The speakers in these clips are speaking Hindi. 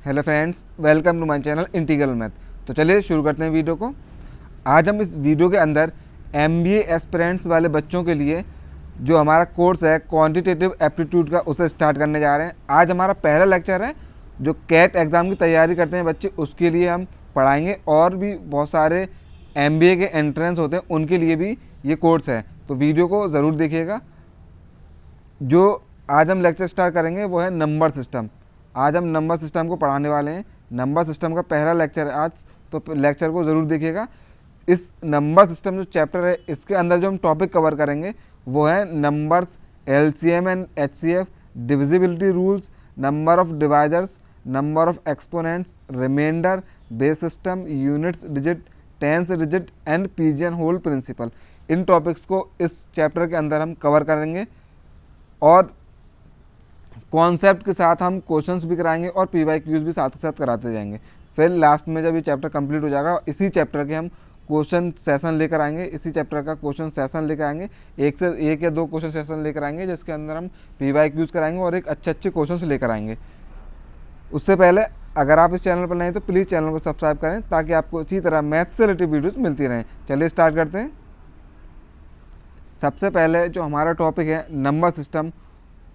Hello friends, welcome to my channel integral math. तो चलिए शुरू करते हैं वीडियो को। आज हम इस वीडियो के अंदर एमबीए एस्पिरेंट्स वाले बच्चों के लिए जो हमारा कोर्स है क्वांटिटेटिव एप्टीट्यूड का, उसे स्टार्ट करने जा रहे हैं। आज हमारा पहला लेक्चर है। जो कैट एग्ज़ाम की तैयारी करते हैं बच्चे, उसके लिए हम पढ़ाएंगे, और भी बहुत सारे एमबीए के एंट्रेंस होते हैं उनके लिए भी ये कोर्स है। तो वीडियो को ज़रूर देखिएगा। जो आज हम लेक्चर स्टार्ट करेंगे वो है नंबर सिस्टम। आज हम नंबर सिस्टम को पढ़ाने वाले हैं। नंबर सिस्टम का पहला लेक्चर है आज, तो लेक्चर को ज़रूर देखिएगा। इस नंबर सिस्टम जो चैप्टर है, इसके अंदर जो हम टॉपिक कवर करेंगे वो है numbers, LCM and HCF, divisibility rules, number of divisors, number of exponents, reminder, base system, units digit, tens digit and pigeonhole principle. इन टॉपिक्स को इस चैप्टर के अंदर हम कवर करेंगे, और कॉन्सेप्ट के साथ हम क्वेश्चंस भी कराएंगे और पीवाईक्यूज भी साथ के साथ कराते जाएंगे। फिर लास्ट में जब ये चैप्टर कंप्लीट हो जाएगा, इसी चैप्टर के हम क्वेश्चन सेशन लेकर आएंगे। इसी चैप्टर का क्वेश्चन सेशन लेकर आएंगे, एक या दो क्वेश्चन सेशन लेकर आएंगे, जिसके अंदर हम पीवाईक्यूज कराएंगे और एक अच्छे क्वेश्चन लेकर आएंगे। उससे पहले अगर आप इस चैनल पर नहीं तो प्लीज़ चैनल को सब्सक्राइब करें, ताकि आपको इसी तरह मैथ से रिलेटेड वीडियोज़ मिलती रहें। चलिए स्टार्ट करते हैं। सबसे पहले जो हमारा टॉपिक है नंबर सिस्टम,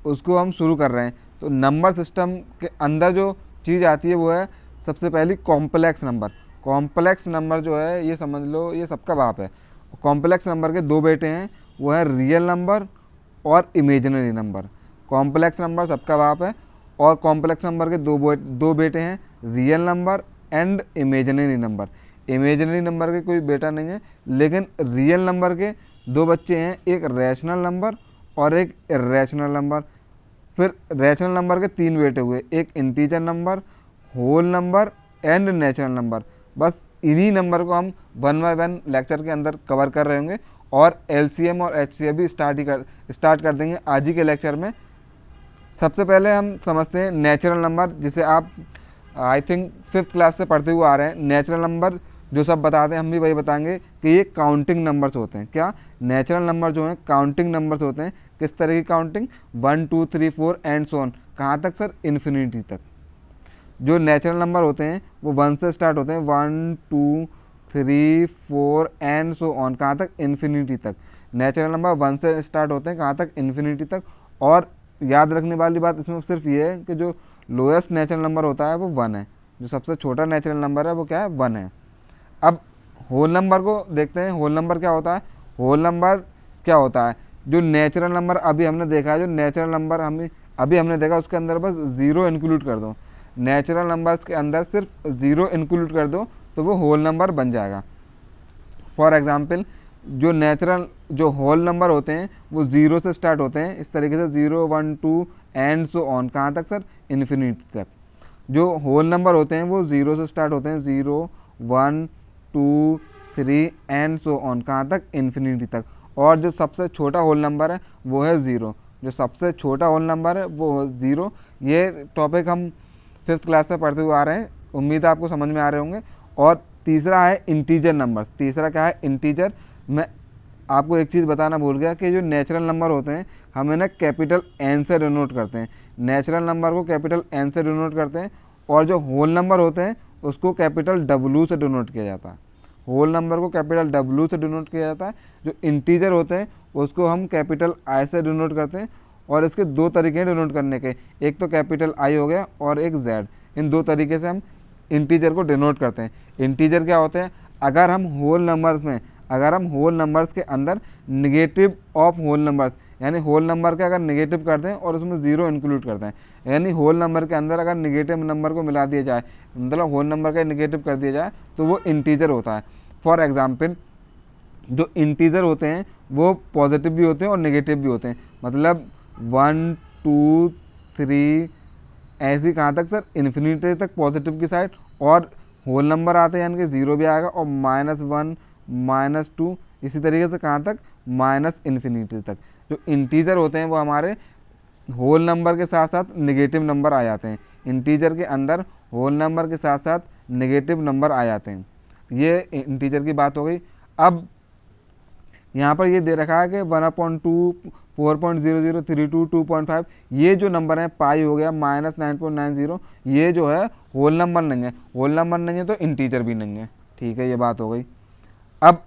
उसको हम शुरू कर रहे हैं। तो नंबर सिस्टम के अंदर जो चीज़ आती है वो है सबसे पहली कॉम्प्लेक्स नंबर। कॉम्प्लेक्स नंबर जो है, ये समझ लो ये सबका बाप है। कॉम्प्लेक्स नंबर के दो बेटे हैं, वो है रियल नंबर और इमेजिनरी नंबर। कॉम्प्लेक्स नंबर सबका बाप है, और कॉम्प्लेक्स नंबर के दो बेटे हैं, real number and imaginary number. Imaginary number के कोई बेटा नहीं है, लेकिन रियल नंबर के दो बच्चे हैं, एक रैशनल नंबर और एक इर्रेशनल नंबर। फिर रैशनल नंबर के तीन बेटे हुए, एक integer number, whole number and natural number. बस इन्हीं नंबर को हम वन बाय वन लेक्चर के अंदर कवर कर रहे होंगे, और एलसीएम और एचसीएफ भी स्टार्ट कर देंगे आज ही के लेक्चर में। सबसे पहले हम समझते हैं नेचुरल नंबर, जिसे आप आई थिंक 5th क्लास से पढ़ते हुए आ रहे हैं। नेचुरल नंबर जो सब बताते हैं, हम भी वही बताएंगे कि ये काउंटिंग नंबर्स होते हैं। क्या? नेचुरल नंबर जो हैं काउंटिंग नंबर्स होते हैं। किस तरह की काउंटिंग? 1 2 3 4 and so on. कहाँ तक सर? इन्फिनिटी तक। जो नेचुरल नंबर होते हैं वो 1 से स्टार्ट होते हैं, 1 2 3 4 एंड सो ऑन। कहाँ तक? इन्फिनिटी तक। नेचुरल नंबर 1 से स्टार्ट होते हैं, कहाँ तक? इन्फिनिटी तक। और याद रखने वाली बात इसमें सिर्फ ये है कि जो लोएस्ट नेचुरल नंबर होता है वो 1 है। जो सबसे छोटा नेचुरल नंबर है वो क्या है? 1 है। अब होल नंबर को देखते हैं। होल नंबर क्या होता है? होल नंबर क्या होता है? जो नेचुरल नंबर अभी हमने देखा है, जो नेचुरल नंबर अभी हमने देखा, उसके अंदर बस ज़ीरो इंक्लूड कर दो। नेचुरल नंबर्स के अंदर सिर्फ ज़ीरो इंक्लूड कर दो तो वो होल नंबर बन जाएगा। फॉर एग्ज़ाम्पल, जो होल नंबर होते हैं वो ज़ीरो से स्टार्ट होते हैं, इस तरीके से 0 1 2 एंड सो ऑन। कहाँ तक सर? इन्फिनिटी तक। जो होल नंबर होते हैं वो ज़ीरो से स्टार्ट होते हैं, 0 1 2 3 एंड सो ऑन। कहाँ तक? इन्फिनिटी तक। और जो सबसे छोटा होल नंबर है वो है ज़ीरो। जो सबसे छोटा होल नंबर है वो है ज़ीरो। ये टॉपिक हम 5th क्लास से पढ़ते हुए आ रहे हैं, उम्मीद है आपको समझ में आ रहे होंगे। और तीसरा है इंटीजर नंबर्स। तीसरा क्या है? इंटीजर। मैं आपको एक चीज़ बताना भूल गया कि जो नेचुरल नंबर होते हैं हम इन्हें कैपिटल एन से डिनोट करते हैं। नेचुरल नंबर को कैपिटल एन से डिनोट करते हैं, और जो होल नंबर होते हैं उसको कैपिटल डब्ल्यू से डिनोट किया जाता है। होल नंबर को कैपिटल डब्ल्यू से डिनोट किया जाता है। जो इंटीजर होते हैं उसको हम कैपिटल आई से डिनोट करते हैं, और इसके दो तरीके हैं डिनोट करने के, एक तो कैपिटल आई हो गया और एक जेड। इन दो तरीके से हम इंटीजर को डिनोट करते हैं। इंटीजर क्या होते हैं? अगर हम होल नंबर्स के अंदर निगेटिव ऑफ होल नंबर्स, यानी होल नंबर के अगर निगेटिव करते हैं और उसमें ज़ीरो इंक्लूड करते हैं, यानी होल नंबर के अंदर अगर निगेटिव नंबर को मिला दिया जाए, मतलब होल नंबर का निगेटिव कर दिया जाए, तो वो इंटीजर होता है। फॉर एग्ज़ाम्पल, जो इंटीजर होते हैं वो पॉजिटिव भी होते हैं और नेगेटिव भी होते हैं। मतलब 1 2 3 ऐसी कहाँ तक सर? इन्फिनिटी तक पॉजिटिव की साइड। और होल नंबर आते हैं यानी कि ज़ीरो भी आएगा, और -1 -2 इसी तरीके से कहाँ तक? माइनस इन्फिनिटी तक। जो इंटीजर होते हैं वो हमारे होल नंबर के साथ साथ नेगेटिव नंबर आ जाते हैं। इंटीजर के अंदर होल नंबर के साथ साथ नेगेटिव नंबर आ जाते हैं। ये इंटीजर की बात हो गई। अब यहाँ पर ये दे रखा है कि 1/2 4.0032 2.5, ये जो नंबर है पाई हो गया -9.90, ये जो है होल नंबर नहीं है, होल नंबर नहीं है तो इंटीजर भी नहीं है। ठीक है, ये बात हो गई। अब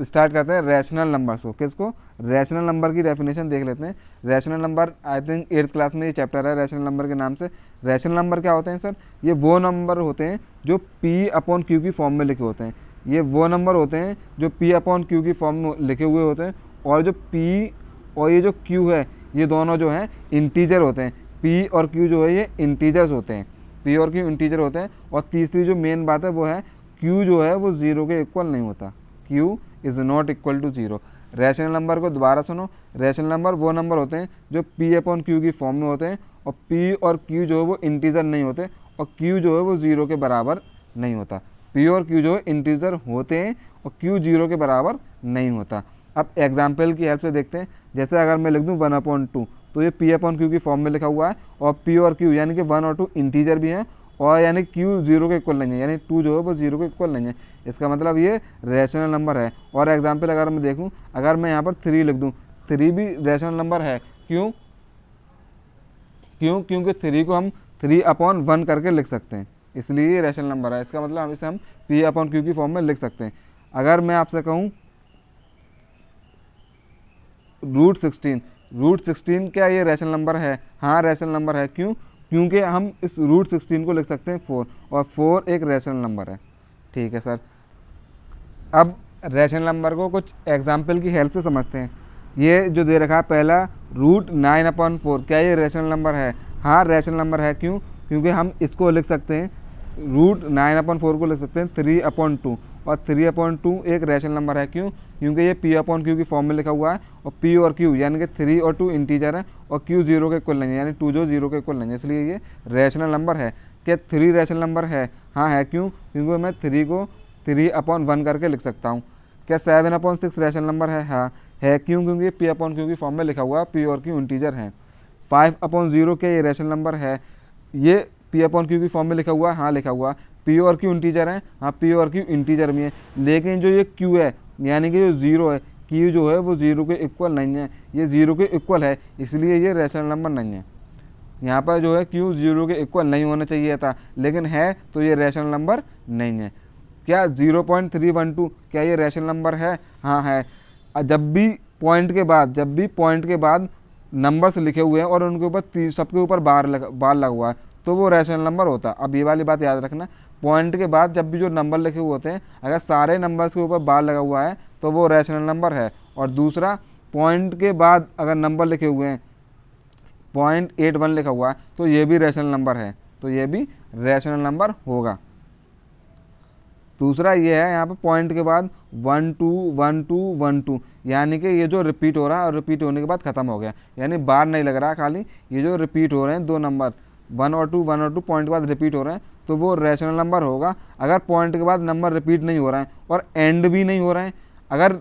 स्टार्ट करते हैं रैशनल नंबर्स को। किसको? रैशनल नंबर की डेफिनेशन देख लेते हैं। Rational number I think 8th class में ये चैप्टर है रैशनल नंबर के नाम से। रैशनल नंबर क्या होते हैं सर? ये वो नंबर होते हैं जो P/Q की फॉर्म में लिखे होते हैं। ये वो नंबर होते हैं जो P/Q की फॉर्म में लिखे हुए होते हैं, और जो P और ये जो Q है, ये दोनों जो हैं इंटीजर होते हैं। P और Q जो है ये इंटीजर्स होते हैं, P और Q इंटीजर होते हैं। और तीसरी जो मेन बात है वो है Q जो है वो 0 के इक्वल नहीं होता, Q is not equal to 0। Rational number को दोबारा सुनो, रैशनल नंबर वो नंबर होते हैं जो P/Q की फॉर्म में होते हैं, और P और Q जो है वो इंटीजर नहीं होते, और Q जो है वो 0 के बराबर नहीं होता। P और Q जो है इंटीजर होते हैं और Q 0 के बराबर नहीं होता। अब एग्जाम्पल की हेल्प से देखते हैं। जैसे अगर मैं लिख दूँ 1/2, तो ये P/Q की फॉर्म में लिखा हुआ है, और P और Q यानी कि 1 और 2 इंटीजर भी हैं, और यानी Q 0 के इक्वल नहीं है, यानी 2 जो है वो 0 के इक्वल नहीं है। इसका मतलब ये रैशनल नंबर है। और एग्जाम्पल अगर मैं देखूं, अगर मैं यहाँ पर 3 लिख दूं, 3 भी रैशनल नंबर है। क्यों? क्योंकि 3 को हम 3/1 करके लिख सकते हैं, इसलिए ये रैशनल नंबर है। इसका मतलब इसे हम P/Q की फॉर्म में लिख सकते हैं। अगर मैं आपसे कहूँ √16 क्या ये रैशनल नंबर है? हाँ, रैशनल नंबर है। क्यों? क्योंकि हम इस √16 को लिख सकते हैं 4, और 4 एक रैशनल नंबर है। ठीक है सर। अब रैशनल नंबर को कुछ एग्जाम्पल की हेल्प से समझते हैं। ये जो दे रखा है पहला √9/4, क्या ये रैशनल नंबर है? हाँ, रैशनल नंबर है। क्यों? क्योंकि हम इसको लिख सकते हैं, √9/4 को लिख सकते हैं 3/2, और 3/2 एक रैशनल नंबर है। क्यों? क्योंकि ये P/Q की फॉर्म में लिखा हुआ है, और P और Q यानी कि 3 और 2 इंटीजर है, और Q 0 के इक्वल नहीं है, यानी 2 जो 0 के इक्वल नहीं है, इसलिए ये रैशनल नंबर है। क्या 3 रैशनल नंबर है? हाँ है। क्यों? क्योंकि मैं 3 को 3/1 करके लिख सकता हूँ। क्या 7/6 रैशनल नंबर है? हाँ है। क्यों? क्योंकि P/Q की फॉर्म में लिखा हुआ है, P और Q इंटीजर हैं। 5/0 क्या ये रैशनल नंबर है? ये P/Q की फॉर्म में लिखा हुआ है, हाँ लिखा हुआ। P और Q इंटीजर हैं, हाँ P और Q इंटीजर भी हैं, लेकिन जो ये Q है यानी कि जो 0 है, Q जो है वो 0 के इक्वल नहीं है, ये 0 के इक्वल है, इसलिए ये रैशनल नंबर नहीं है। यहाँ पर जो है Q 0 के इक्वल नहीं होना चाहिए था, लेकिन है, तो ये रैशनल नंबर नहीं है। क्या 0.312 क्या ये रैशनल नंबर है? हाँ है। जब भी पॉइंट के बाद नंबर्स लिखे हुए हैं और उनके ऊपर सबके ऊपर बार लगा हुआ है, तो वो रैशनल नंबर होता है। अब ये वाली बात याद रखना, पॉइंट के बाद जब भी जो नंबर लिखे हुए होते हैं, अगर सारे नंबर्स के ऊपर बार लगा हुआ है तो वो रैशनल नंबर है। और दूसरा, पॉइंट के बाद अगर नंबर लिखे हुए हैं, 0.81 लिखा हुआ है, तो ये भी रैशनल नंबर है, तो ये भी रैशनल नंबर होगा। दूसरा ये है, यहाँ पे पॉइंट के बाद 1 2 1 2 1 2, यानी कि ये जो रिपीट हो रहा है और रिपीट होने के बाद ख़त्म हो गया, यानी बार नहीं लग रहा, खाली ये जो रिपीट हो रहे हैं दो नंबर 1 और 2 पॉइंट के बाद रिपीट हो रहे हैं, तो वो रैशनल नंबर होगा। अगर पॉइंट के बाद नंबर रिपीट नहीं हो रहे हैं और एंड भी नहीं हो रहे हैं, अगर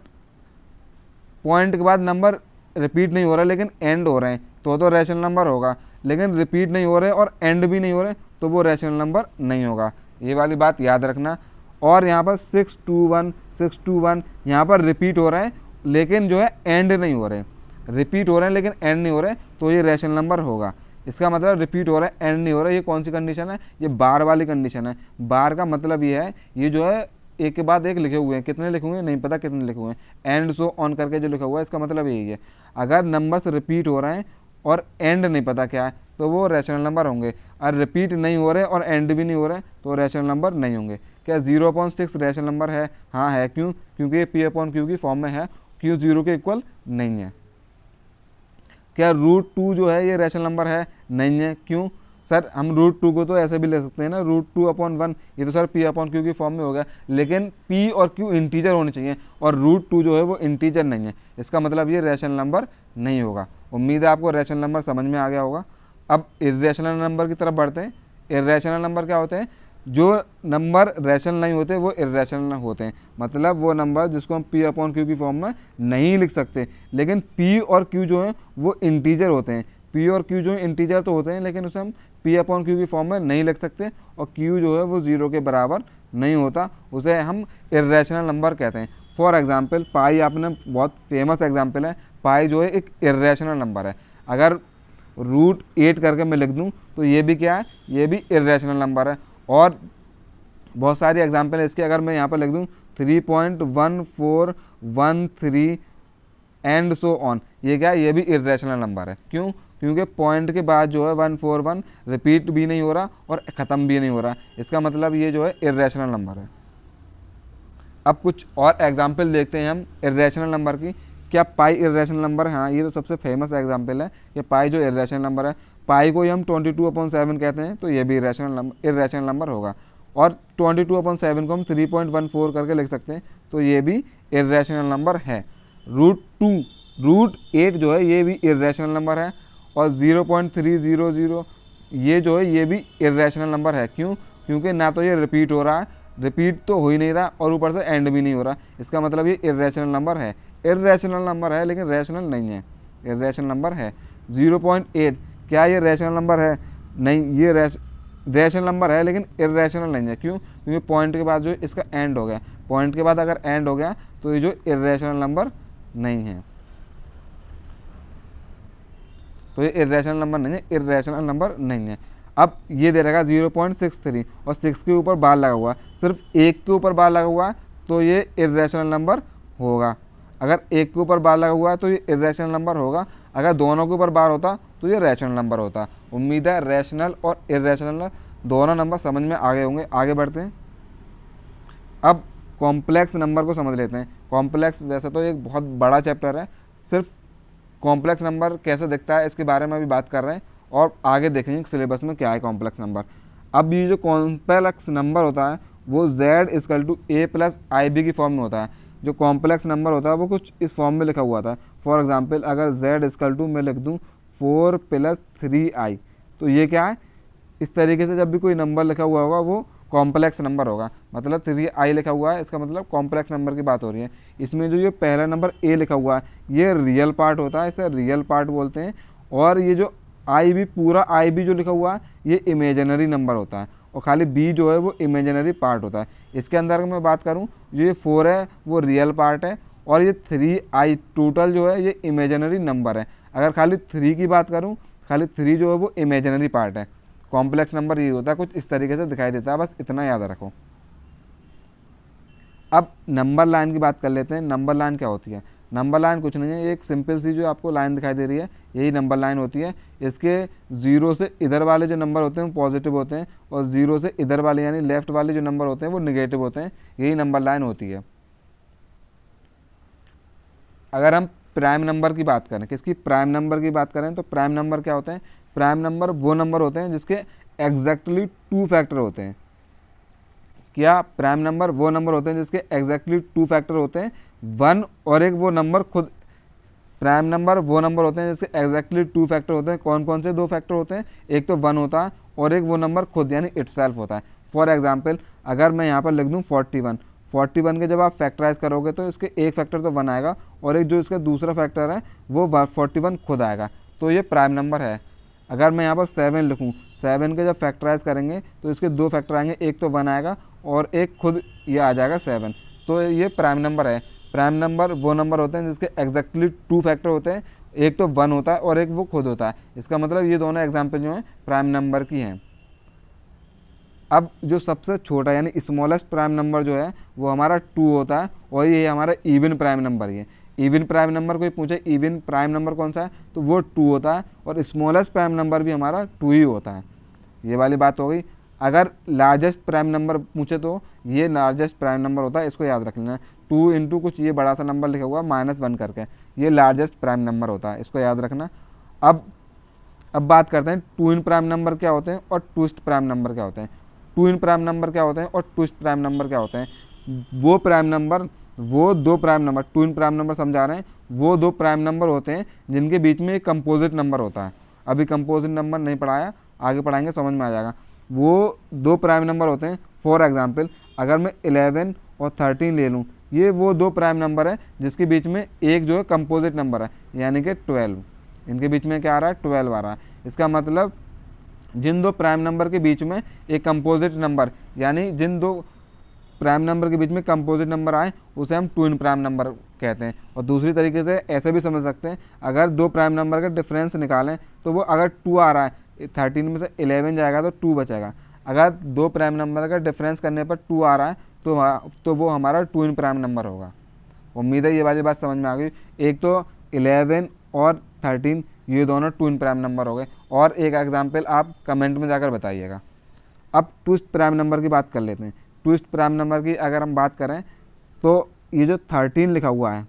पॉइंट के बाद नंबर रिपीट नहीं हो रहा है लेकिन एंड हो रहे हैं, तो रैशनल नंबर होगा। लेकिन रिपीट नहीं हो रहे और एंड भी नहीं हो रहे, तो वो रैशनल नंबर नहीं होगा। ये वाली बात याद रखना। और यहाँ पर 621 यहाँ पर रिपीट हो रहे हैं लेकिन जो है एंड नहीं हो रहे, रिपीट हो रहे हैं लेकिन एंड नहीं हो रहे, तो ये रैशनल नंबर होगा। इसका मतलब रिपीट हो रहा है एंड नहीं हो रहा है, ये कौन सी कंडीशन है? ये बार वाली कंडीशन है। बार का मतलब ये है, ये जो है एक के बाद एक लिखे हुए हैं, कितने लिखे हुए हैं नहीं पता कितने लिखे हुए हैं, एंड सो ऑन करके जो लिखा हुआ है, इसका मतलब यही है। अगर नंबर्स रिपीट हो रहे हैं और एंड नहीं पता क्या है, तो वो रैशनल नंबर होंगे। और रिपीट नहीं हो रहे और एंड भी नहीं हो रहे, तो रैशनल नंबर नहीं होंगे। क्या 0.6 रैशनल नंबर है? हाँ है। क्यों? क्योंकि ये P/Q की फॉर्म में है, Q 0 के इक्वल नहीं है। क्या √2 जो है ये रैशनल नंबर है? नहीं है। क्यों? सर हम √2 को तो ऐसे भी ले सकते हैं ना, √2/1, ये तो सर P/Q की फॉर्म में हो गया, लेकिन P और Q इंटीजर होने चाहिए और √2 जो है वो इंटीजर नहीं है, इसका मतलब ये रैशनल नंबर नहीं होगा। उम्मीद है आपको रैशनल नंबर समझ में आ गया होगा। अब इर्रेशनल नंबर की तरफ बढ़ते हैं। इर्रेशनल नंबर क्या होते हैं? जो नंबर रैशनल नहीं होते वो इर्रेशनल होते हैं, मतलब वो नंबर जिसको हम P/Q की फॉर्म में नहीं लिख सकते, लेकिन P और Q जो हैं वो इंटीजर होते हैं। P और Q जो इंटीजर तो होते हैं, लेकिन उसे हम P/Q की फॉर्म में नहीं लिख सकते, और Q जो है वो 0 के बराबर नहीं होता, उसे हम इर्रेशनल नंबर कहते हैं। फॉर एग्जाम्पल पाई, आपने बहुत फेमस एग्जाम्पल है, पाई जो है एक इर्रेशनल नंबर है। अगर √8 करके मैं लिख दूं तो ये भी क्या है, ये भी इर्रेशनल नंबर है। और बहुत सारी एग्जांपल है इसके, अगर मैं यहाँ पर लिख दूं 3.1413 एंड सो ऑन, ये क्या है, ये भी इर्रेशनल नंबर है। क्यों? क्योंकि पॉइंट के बाद जो है 141 रिपीट भी नहीं हो रहा और ख़त्म भी नहीं हो रहा, इसका मतलब ये जो है इर्रेशनल नंबर है। अब कुछ और एग्जाम्पल देखते हैं हम इर्रेशनल नंबर की। क्या पाई इर्रेशनल नंबर है? हाँ, ये तो सबसे फेमस एग्जाम्पल है कि पाई जो इर्रेशनल नंबर है, पाई को ही हम 22/7 कहते हैं, तो ये भी इर्रेशनल नंबर होगा। और 22/7 को हम 3.14 करके लिख सकते हैं, तो ये भी इर्रेशनल नंबर है। √8 जो है ये भी इर्रेशनल नंबर है। और 0.300 ये जो है ये भी इर्रेशनल नंबर है। क्यों? क्योंकि ना तो ये रिपीट हो रहा है, रिपीट तो हो ही नहीं रहा, और ऊपर से एंड भी नहीं हो रहा, इसका मतलब ये इर्रेशनल नंबर है। इर्रेशनल नंबर है लेकिन रैशनल नहीं है, इर्रेशनल नंबर है। 0.8 क्या ये रैशनल नंबर है? नहीं, ये रैशनल नंबर है लेकिन इर्रेशनल नहीं है। क्यों? क्योंकि पॉइंट के बाद जो इसका एंड हो गया, पॉइंट के बाद अगर एंड हो गया तो ये जो इर्रेशनल नंबर नहीं है, तो ये इर्रेशनल नंबर नहीं है, इर्रेशनल नंबर नहीं है। अब ये दे रहेगा 0.63 और 6 के ऊपर बार लगा हुआ है, सिर्फ एक के ऊपर बार लगा हुआ है तो ये इर्रेशनल नंबर होगा। अगर एक के ऊपर बार लगा हुआ है तो ये इर्रेशनल नंबर होगा, अगर दोनों के ऊपर बार होता तो ये रैशनल नंबर होता। उम्मीद है रैशनल और इर्रेशनल दोनों नंबर समझ में आ गए होंगे। आगे बढ़ते हैं, अब कॉम्प्लेक्स नंबर को समझ लेते हैं। कॉम्प्लेक्स वैसे तो एक बहुत बड़ा चैप्टर है, सिर्फ कॉम्प्लेक्स नंबर कैसे दिखता है इसके बारे में भी बात कर रहे हैं, और आगे देखेंगे सिलेबस में क्या है कॉम्प्लेक्स नंबर। अब ये जो कॉम्प्लेक्स नंबर होता है वो Z = A + IB की फॉर्म में होता है। जो कॉम्प्लेक्स नंबर होता है वो कुछ इस फॉर्म में लिखा हुआ था। फॉर एग्जांपल अगर Z मैं लिख दूँ 4 + 3i, तो ये क्या है, इस तरीके से जब भी कोई नंबर लिखा हुआ होगा वो कॉम्प्लेक्स नंबर होगा। मतलब 3i लिखा हुआ है, इसका मतलब कॉम्प्लेक्स नंबर की बात हो रही है। इसमें जो ये पहला नंबर a लिखा हुआ है ये रियल पार्ट होता है, इसे रियल पार्ट बोलते हैं। और ये जो IB, पूरा IB जो लिखा हुआ है ये इमेजिनरी नंबर होता है, और खाली b जो है वो इमेजिनरी पार्ट होता है। इसके अंदर अगर मैं बात करूँ, जो ये 4 है वो रियल पार्ट है, और ये 3i टोटल जो है ये इमेजिनरी नंबर है। अगर खाली 3 की बात करूँ, खाली 3 जो है वो इमेजिनरी पार्ट है। कॉम्प्लेक्स नंबर ये होता है, कुछ इस तरीके से दिखाई देता है, बस इतना याद रखो। अब नंबर लाइन की बात कर लेते हैं। नंबर लाइन क्या होती है? नंबर लाइन कुछ नहीं है, एक सिंपल सी जो आपको लाइन दिखाई दे रही है यही नंबर लाइन होती है। इसके 0 से इधर वाले जो नंबर होते हैं वो पॉजिटिव होते हैं, और 0 से इधर वाले यानी लेफ्ट वाले जो नंबर होते हैं वो निगेटिव होते हैं, यही नंबर लाइन होती है। अगर हम प्राइम नंबर की बात करें, किसकी? प्राइम नंबर की बात करें, तो प्राइम नंबर क्या होते हैं? प्राइम नंबर वो नंबर होते हैं जिसके एग्जैक्टली 2 फैक्टर होते हैं। क्या? प्राइम नंबर वो नंबर होते हैं जिसके एग्जैक्टली 2 फैक्टर होते हैं, 1 और एक वो नंबर खुद। प्राइम नंबर वो नंबर होते हैं जिसके एग्जैक्टली 2 फैक्टर होते हैं। कौन कौन से 2 फैक्टर होते हैं? एक तो 1 होता है और एक वो नंबर खुद यानी इटसेल्फ होता है। फॉर एग्जाम्पल अगर मैं यहाँ पर लिख दूँ 41 के जब आप फैक्टराइज करोगे तो इसके एक फैक्टर तो 1 आएगा, और एक जो इसका दूसरा फैक्टर है वो 41 खुद आएगा, तो ये प्राइम नंबर है। अगर मैं यहाँ पर 7 लिखूँ, 7 के जब फैक्टराइज करेंगे तो इसके 2 फैक्टर आएंगे, एक तो 1 आएगा और एक खुद ये आ जाएगा 7, तो ये प्राइम नंबर है। प्राइम नंबर वो नंबर होते हैं जिसके एग्जैक्टली 2 फैक्टर होते हैं, एक तो 1 होता है और एक वो खुद होता है। इसका मतलब ये दोनों एग्जाम्पल जो हैं प्राइम नंबर की हैं। अब जो सबसे छोटा यानी स्मॉलेस्ट प्राइम नंबर जो है वो हमारा 2 होता है, और ये हमारा इवन प्राइम नंबर ही है। इवन प्राइम नंबर कोई पूछे इवन प्राइम नंबर कौन सा है, तो वो 2 होता है, और स्मॉलेस्ट प्राइम नंबर भी हमारा 2 ही होता है। ये वाली बात हो गई। अगर लार्जेस्ट प्राइम नंबर पूछे तो ये लार्जेस्ट प्राइम नंबर होता है, इसको याद रख लेना। 2 इंटू कुछ ये बड़ा सा नंबर लिखा हुआ -1 करके, ये लार्जेस्ट प्राइम नंबर होता है, इसको याद रखना। अब बात करते हैं 2 इन प्राइम नंबर क्या होते हैं और ट्विस्ट प्राइम नंबर क्या होते हैं। 2 इन प्राइम नंबर क्या होते हैं और ट्विस्ट प्राइम नंबर क्या होते हैं? वो प्राइम नंबर, वो 2 प्राइम नंबर, 2 इन प्राइम नंबर समझा रहे हैं, वो 2 प्राइम नंबर होते हैं जिनके बीच में एक कंपोजिट नंबर होता है। अभी कंपोजिट नंबर नहीं पढ़ाया, आगे पढ़ाएंगे, समझ में आ जाएगा। वो 2 प्राइम नंबर होते हैं। फॉर एग्जांपल अगर मैं 11 और 13 ले लूँ, ये वो 2 प्राइम नंबर है जिसके बीच में एक जो है कंपोजिट नंबर है, यानी कि 12। इनके बीच में क्या आ रहा है? 12 आ रहा है। इसका मतलब जिन 2 प्राइम नंबर के बीच में एक कंपोजिट नंबर, यानी जिन 2 प्राइम नंबर के बीच में कंपोजिट नंबर आए उसे हम 2 इन प्राइम नंबर कहते हैं। और दूसरी तरीके से ऐसे भी समझ सकते हैं, अगर दो प्राइम नंबर का डिफरेंस निकालें तो वो अगर 2 आ रहा है, 13 में से 11 जाएगा तो 2 बचेगा। अगर दो प्राइम नंबर का डिफरेंस करने पर 2 आ रहा है तो वो हमारा ट्विन प्राइम नंबर होगा। उम्मीद है ये वाली बात समझ में आ गई। एक तो 11 और 13 ये दोनों ट्विन प्राइम नंबर हो गए। और एक एग्जाम्पल आप कमेंट में जाकर बताइएगा। अब ट्विस्ट प्राइम नंबर की बात कर लेते हैं। ट्विस्ट प्राइम नंबर की अगर हम बात करें तो ये जो 13 लिखा हुआ है,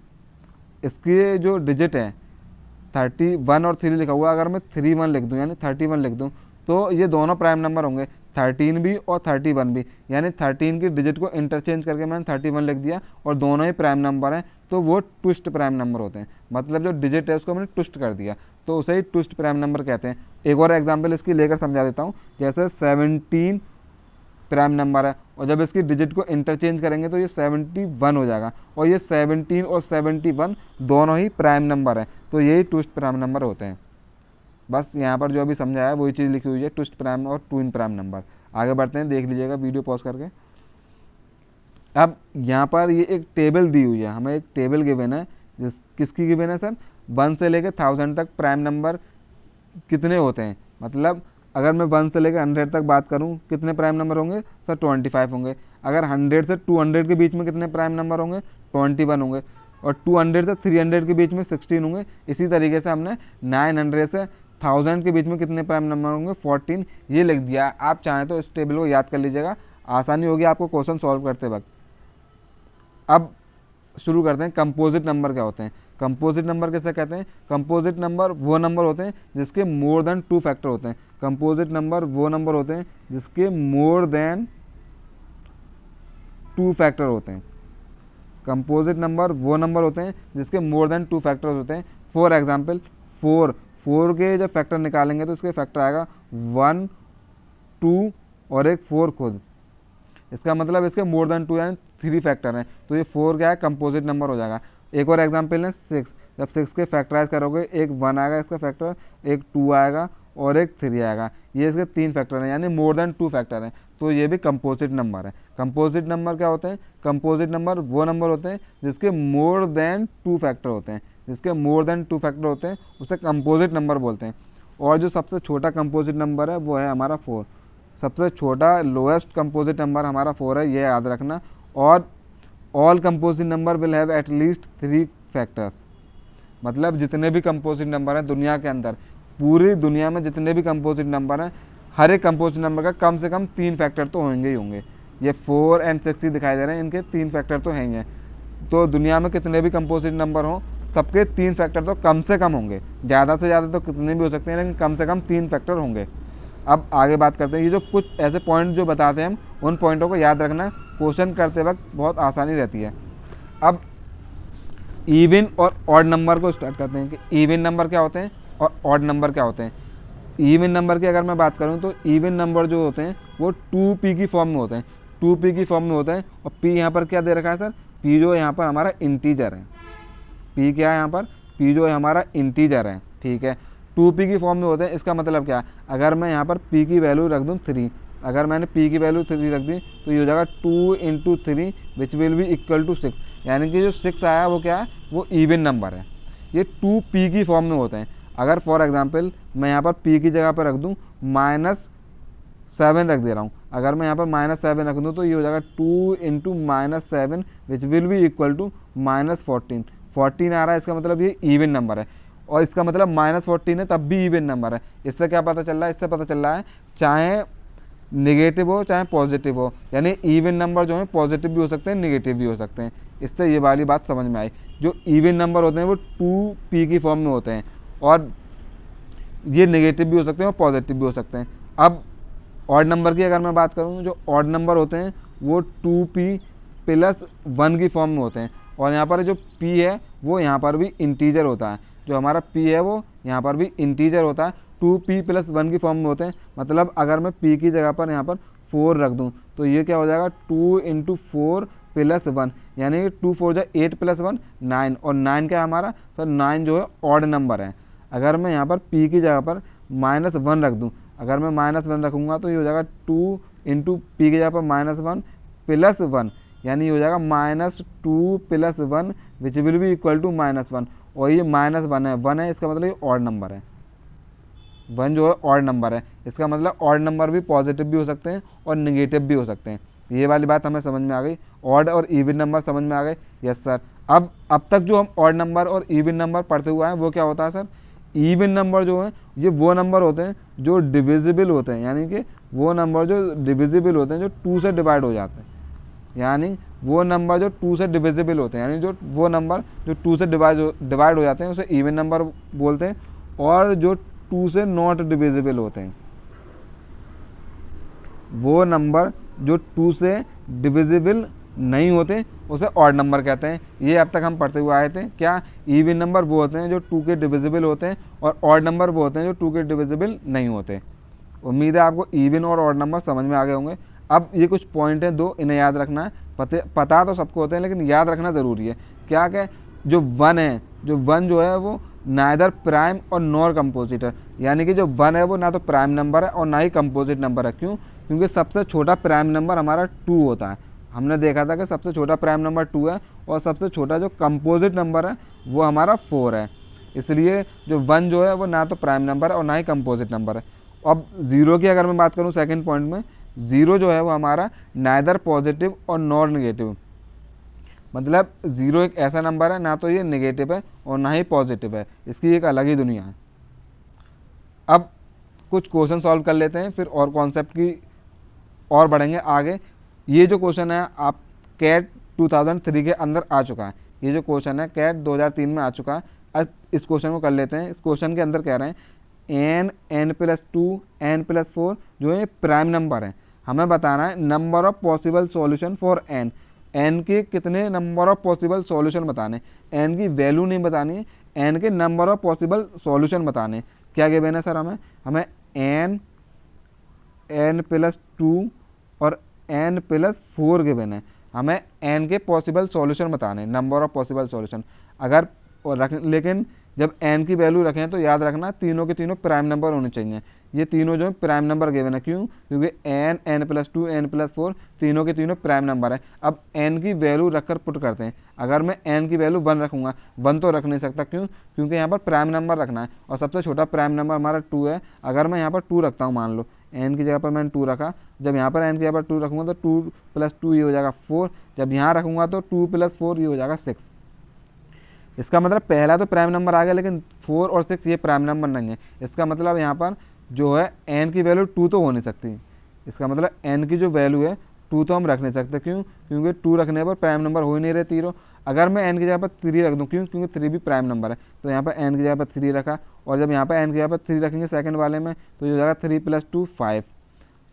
इसकी जो डिजिट है 31 और 3 लिखा हुआ है, अगर मैं 31 लिख दूँ यानी 31 लिख दूँ तो ये दोनों प्राइम नंबर होंगे, 13 भी और 31 भी। यानी 13 की डिजिट को इंटरचेंज करके मैंने 31 लिख दिया और दोनों ही प्राइम नंबर हैं, तो वो ट्विस्ट प्राइम नंबर होते हैं। मतलब जो डिजिट है उसको मैंने ट्विस्ट कर दिया, तो उसे ही ट्विस्ट प्राइम नंबर कहते हैं। एक और एग्जांपल इसकी लेकर समझा देता हूँ। जैसे 17 प्राइम नंबर है और जब इसकी डिजिट को इंटरचेंज करेंगे तो ये 71 हो जाएगा, और ये 17 और 71 दोनों ही प्राइम नंबर हैं, तो यही ट्विस्ट प्राइम नंबर होते हैं। बस यहाँ पर जो अभी समझाया वही चीज़ लिखी हुई है, ट्विस्ट प्राइम और ट्विन प्राइम नंबर। आगे बढ़ते हैं, देख लीजिएगा वीडियो पॉज करके। अब यहाँ पर ये एक टेबल दी हुई है, हमें एक टेबल गिवन है, किसकी गिवन है सर? 1 से लेकर 1000 तक प्राइम नंबर कितने होते हैं। मतलब अगर मैं 1 से लेकर 100 तक बात करूं कितने प्राइम नंबर होंगे सर? 25 होंगे। अगर 100 से 200 के बीच में कितने प्राइम नंबर होंगे? 21 होंगे। और 200 से 300 के बीच में 16 होंगे। इसी तरीके से हमने 900 से 1000 के बीच में कितने प्राइम नंबर होंगे? 14। ये लिख दिया। आप चाहें तो इस टेबल को याद कर लीजिएगा, आसानी होगी आपको क्वेश्चन सॉल्व करते वक्त। अब शुरू करते हैं, कंपोजिट नंबर क्या होते हैं। कंपोजिट नंबर किसे कहते हैं? कंपोजिट नंबर वो नंबर होते हैं जिसके मोर देन 2 फैक्टर होते हैं। कंपोजिट नंबर वो नंबर होते हैं जिसके मोर देन 2 फैक्टर होते हैं। कंपोजिट नंबर वो नंबर होते हैं जिसके मोर देन 2 फैक्टर होते हैं। फॉर एग्जाम्पल 4 के जब फैक्टर निकालेंगे तो इसके फैक्टर आएगा 1, 2 और एक 4 खुद। इसका मतलब इसके मोर देन 2 यानी 3 फैक्टर हैं, तो ये 4 क्या है? कंपोजिट नंबर हो जाएगा। एक और एग्जांपल है 6। जब 6 के फैक्टराइज करोगे, एक 1 आएगा इसका फैक्टर, एक 2 आएगा और एक 3 आएगा। ये इसके 3 फैक्टर हैं यानी मोर देन 2 फैक्टर हैं, तो ये भी कंपोजिट नंबर है। कंपोजिट नंबर क्या होते हैं? कंपोजिट नंबर वो नंबर होते हैं जिसके मोर देन 2 फैक्टर होते हैं। जिसके मोर देन 2 फैक्टर होते हैं उसे कंपोजिट नंबर बोलते हैं। और जो सबसे छोटा कंपोजिट नंबर है वो है हमारा 4। सबसे छोटा लोएस्ट कंपोजिट नंबर हमारा 4 है, ये याद रखना। और all composite number will have at least 3 factors. मतलब जितने भी कंपोजिट नंबर हैं दुनिया के अंदर, पूरी दुनिया में जितने भी कंपोजिट नंबर हैं, हर एक कंपोजिट नंबर का कम से कम 3 फैक्टर तो होंगे ही होंगे। ये 4 और 6 ही दिखाई दे रहे हैं, इनके 3 फैक्टर तो हैं। तो दुनिया में कितने भी कंपोजिट नंबर हों, सबके 3 फैक्टर तो कम से कम होंगे। ज़्यादा से ज़्यादा तो कितने भी हो सकते हैं, लेकिन कम से कम 3 फैक्टर होंगे। अब आगे बात करते हैं। ये जो कुछ ऐसे पॉइंट जो बताते हैं हम, उन पॉइंटों को याद रखना, क्वेश्चन करते वक्त बहुत आसानी रहती है। अब इवन और ऑड नंबर को स्टार्ट करते हैं कि इवन नंबर क्या होते हैं और ऑड नंबर क्या होते हैं। इवन नंबर की अगर मैं बात करूं तो इवन नंबर जो होते हैं वो 2p की फॉर्म में होते हैं। 2p की फॉर्म में होते हैं। और p यहाँ पर क्या दे रखा है सर? p जो यहाँ पर हमारा इंटीजर है। p क्या है यहाँ पर? p जो है हमारा इंटीजर है, ठीक है। 2p की फॉर्म में होते हैं। इसका मतलब क्या है? अगर मैं यहाँ पर p की वैल्यू रख दूँ 3, अगर मैंने p की वैल्यू 3 रख दी तो ये हो जाएगा 2 × 3 which will be equal to 6। यानी कि जो 6 आया वो क्या है? वो इवन नंबर है। ये 2p की फॉर्म में होते हैं। अगर फॉर एग्जांपल मैं यहाँ पर p की जगह पर रख दूँ -7 रख दे रहा हूँ, अगर मैं यहाँ पर -7 रख दूँ तो ये हो जाएगा 2 × -7 which will be equal to -14। 14 आ रहा है, इसका मतलब ये इवन नंबर है। और इसका मतलब -14 है तब भी इवन नंबर है। इससे क्या पता चल रहा है? इससे पता चल रहा है चाहे नेगेटिव हो चाहे पॉजिटिव हो, यानी इवन नंबर जो है पॉजिटिव भी हो सकते हैं, नेगेटिव भी हो सकते हैं। इससे ये वाली बात समझ में आई। जो इवन नंबर होते हैं वो 2p की फॉर्म में होते हैं, और ये नेगेटिव भी हो सकते हैं और पॉजिटिव भी हो सकते हैं। अब ऑड नंबर की अगर मैं बात करूँ, जो ऑड नंबर होते हैं वो 2p + 1 की फॉर्म में होते हैं। और यहाँ पर जो p है वो यहाँ पर भी इंटीजर होता है। जो हमारा p है वो यहाँ पर भी इंटीजर होता है। 2p + 1 की फॉर्म में होते हैं। मतलब अगर मैं p की जगह पर यहाँ पर 4 रख दूँ तो ये क्या हो जाएगा? 2 × 4 + 1, यानी 2 4 जा 8 + 1 9। और 9 क्या है हमारा सर? 9 जो है ऑड नंबर है। अगर मैं यहाँ पर p की जगह पर -1 रख दूँ, अगर मैं -1 रखूँगा तो ये हो जाएगा 2 × p की जगह पर -1 + 1, यानी ये हो जाएगा -2 + 1 which will be equal to -1, और ये -1 है, 1 है, इसका मतलब ये ऑड नंबर है, 1 जो है ऑड नंबर है। इसका मतलब ऑड नंबर भी पॉजिटिव भी हो सकते हैं और निगेटिव भी हो सकते हैं। ये वाली बात हमें समझ में आ गई। ऑड और इवन नंबर समझ में आ गए। Yes sir. अब तक जो हम ऑड नंबर और इवन नंबर पढ़ते हुए हैं वो क्या होता है सर, इवन नंबर जो है ये वो नंबर होते हैं जो डिविजिबल होते हैं, यानी कि वो नंबर जो डिविजिबल होते हैं, जो 2 से डिवाइड हो जाते हैं, यानी वो नंबर जो 2 से डिविजिबल होते हैं, यानी जो वो नंबर जो 2 से डिवाइड हो जाते हैं उसे इवन नंबर बोलते हैं, और जो 2 से नॉट डिविजिबल होते हैं, वो नंबर जो 2 से डिविजिबल नहीं होते उसे ऑड नंबर कहते हैं। ये अब तक हम पढ़ते हुए आए थे। क्या, इवन नंबर वो होते हैं जो 2 के डिविजिबल होते हैं, और ऑड नंबर वो होते हैं जो 2 के डिविजिबल नहीं होते। उम्मीद है आपको इवन और ऑड नंबर समझ में आ गए होंगे। अब ये कुछ पॉइंट हैं दो, इन्हें याद रखना है। पता तो सबको होते हैं लेकिन याद रखना ज़रूरी है। क्या क्या, जो 1 है, जो 1 जो है वो नाइदर प्राइम और नॉर कंपोजिट है, यानी कि जो 1 है वो ना तो प्राइम नंबर है और ना ही कंपोजिट नंबर है। क्यों? क्योंकि सबसे छोटा प्राइम नंबर हमारा 2 होता है। हमने देखा था कि सबसे छोटा प्राइम नंबर 2 है, और सबसे छोटा जो कंपोजिट नंबर है वो हमारा 4 है। इसलिए जो 1 जो है वो ना तो प्राइम नंबर है और ना ही कंपोजिट नंबर है। अब 0 की अगर मैं बात करूँ सेकंड पॉइंट में, 0 जो है वो हमारा नाइदर पॉजिटिव और नॉर नेगेटिव, मतलब 0 एक ऐसा नंबर है ना तो ये नेगेटिव है और ना ही पॉजिटिव है, इसकी एक अलग ही दुनिया है। अब कुछ क्वेश्चन सॉल्व कर लेते हैं, फिर और कॉन्सेप्ट की और बढ़ेंगे आगे। ये जो क्वेश्चन है आप कैट 2003 के अंदर आ चुका है। ये जो क्वेश्चन है कैट 2003 में आ चुका है। अब इस क्वेश्चन को कर लेते हैं। इस क्वेश्चन के अंदर कह रहे हैं n+2 n+4 जो है प्राइम नंबर है। हमें बताना है number of possible solution for n के कितने नंबर ऑफ पॉसिबल सॉल्यूशन बताने, n की वैल्यू नहीं बतानी है, n के नंबर ऑफ पॉसिबल सॉल्यूशन बताने। क्या गिवन है सर, हमें n+2 और n+4 गिवन है। हमें n के पॉसिबल सॉल्यूशन बताने, नंबर ऑफ पॉसिबल सॉल्यूशन। अगर लेकिन जब n की वैल्यू रखें तो याद रखना तीनों के तीनों प्राइम नंबर होने चाहिए। ये तीनों जो है प्राइम नंबर गिवन है। क्यों? क्योंकि n, n+2, n+4 तीनों के तीनों प्राइम नंबर है। अब n की वैल्यू रखकर पुट करते हैं। अगर मैं n की वैल्यू 1 रखूँगा, 1 तो रख नहीं सकता। क्यों? क्योंकि यहाँ पर प्राइम नंबर रखना है और सबसे छोटा प्राइम नंबर हमारा 2 है। अगर मैं यहाँ पर 2 रखता हूँ, मान लो n की जगह पर मैंने 2 रखा, जब यहाँ पर n की जगह पर 2 रखूँगा तो 2 + 2 ये हो जाएगा 4, जब यहाँ रखूँगा तो 2 + 4 ये हो जाएगा 6। इसका मतलब पहला तो प्राइम नंबर आ गया, लेकिन 4 और 6 ये प्राइम नंबर नहीं है। इसका मतलब यहाँ पर जो है n की वैल्यू 2 तो हो नहीं सकती। इसका मतलब n की जो वैल्यू है 2 तो हम रख नहीं सकते। क्यों? क्योंकि 2 रखने पर प्राइम नंबर हो ही नहीं रहे तीनों। अगर मैं n की जगह पर 3 रख दूँ, क्यों? क्योंकि 3 भी प्राइम नंबर है, तो यहाँ पर n की जगह पर 3 रखा, और जब यहाँ पर n की जगह पर 3 रखेंगे सेकंड वाले में तो ये हो जाएगा 3 + 2 5।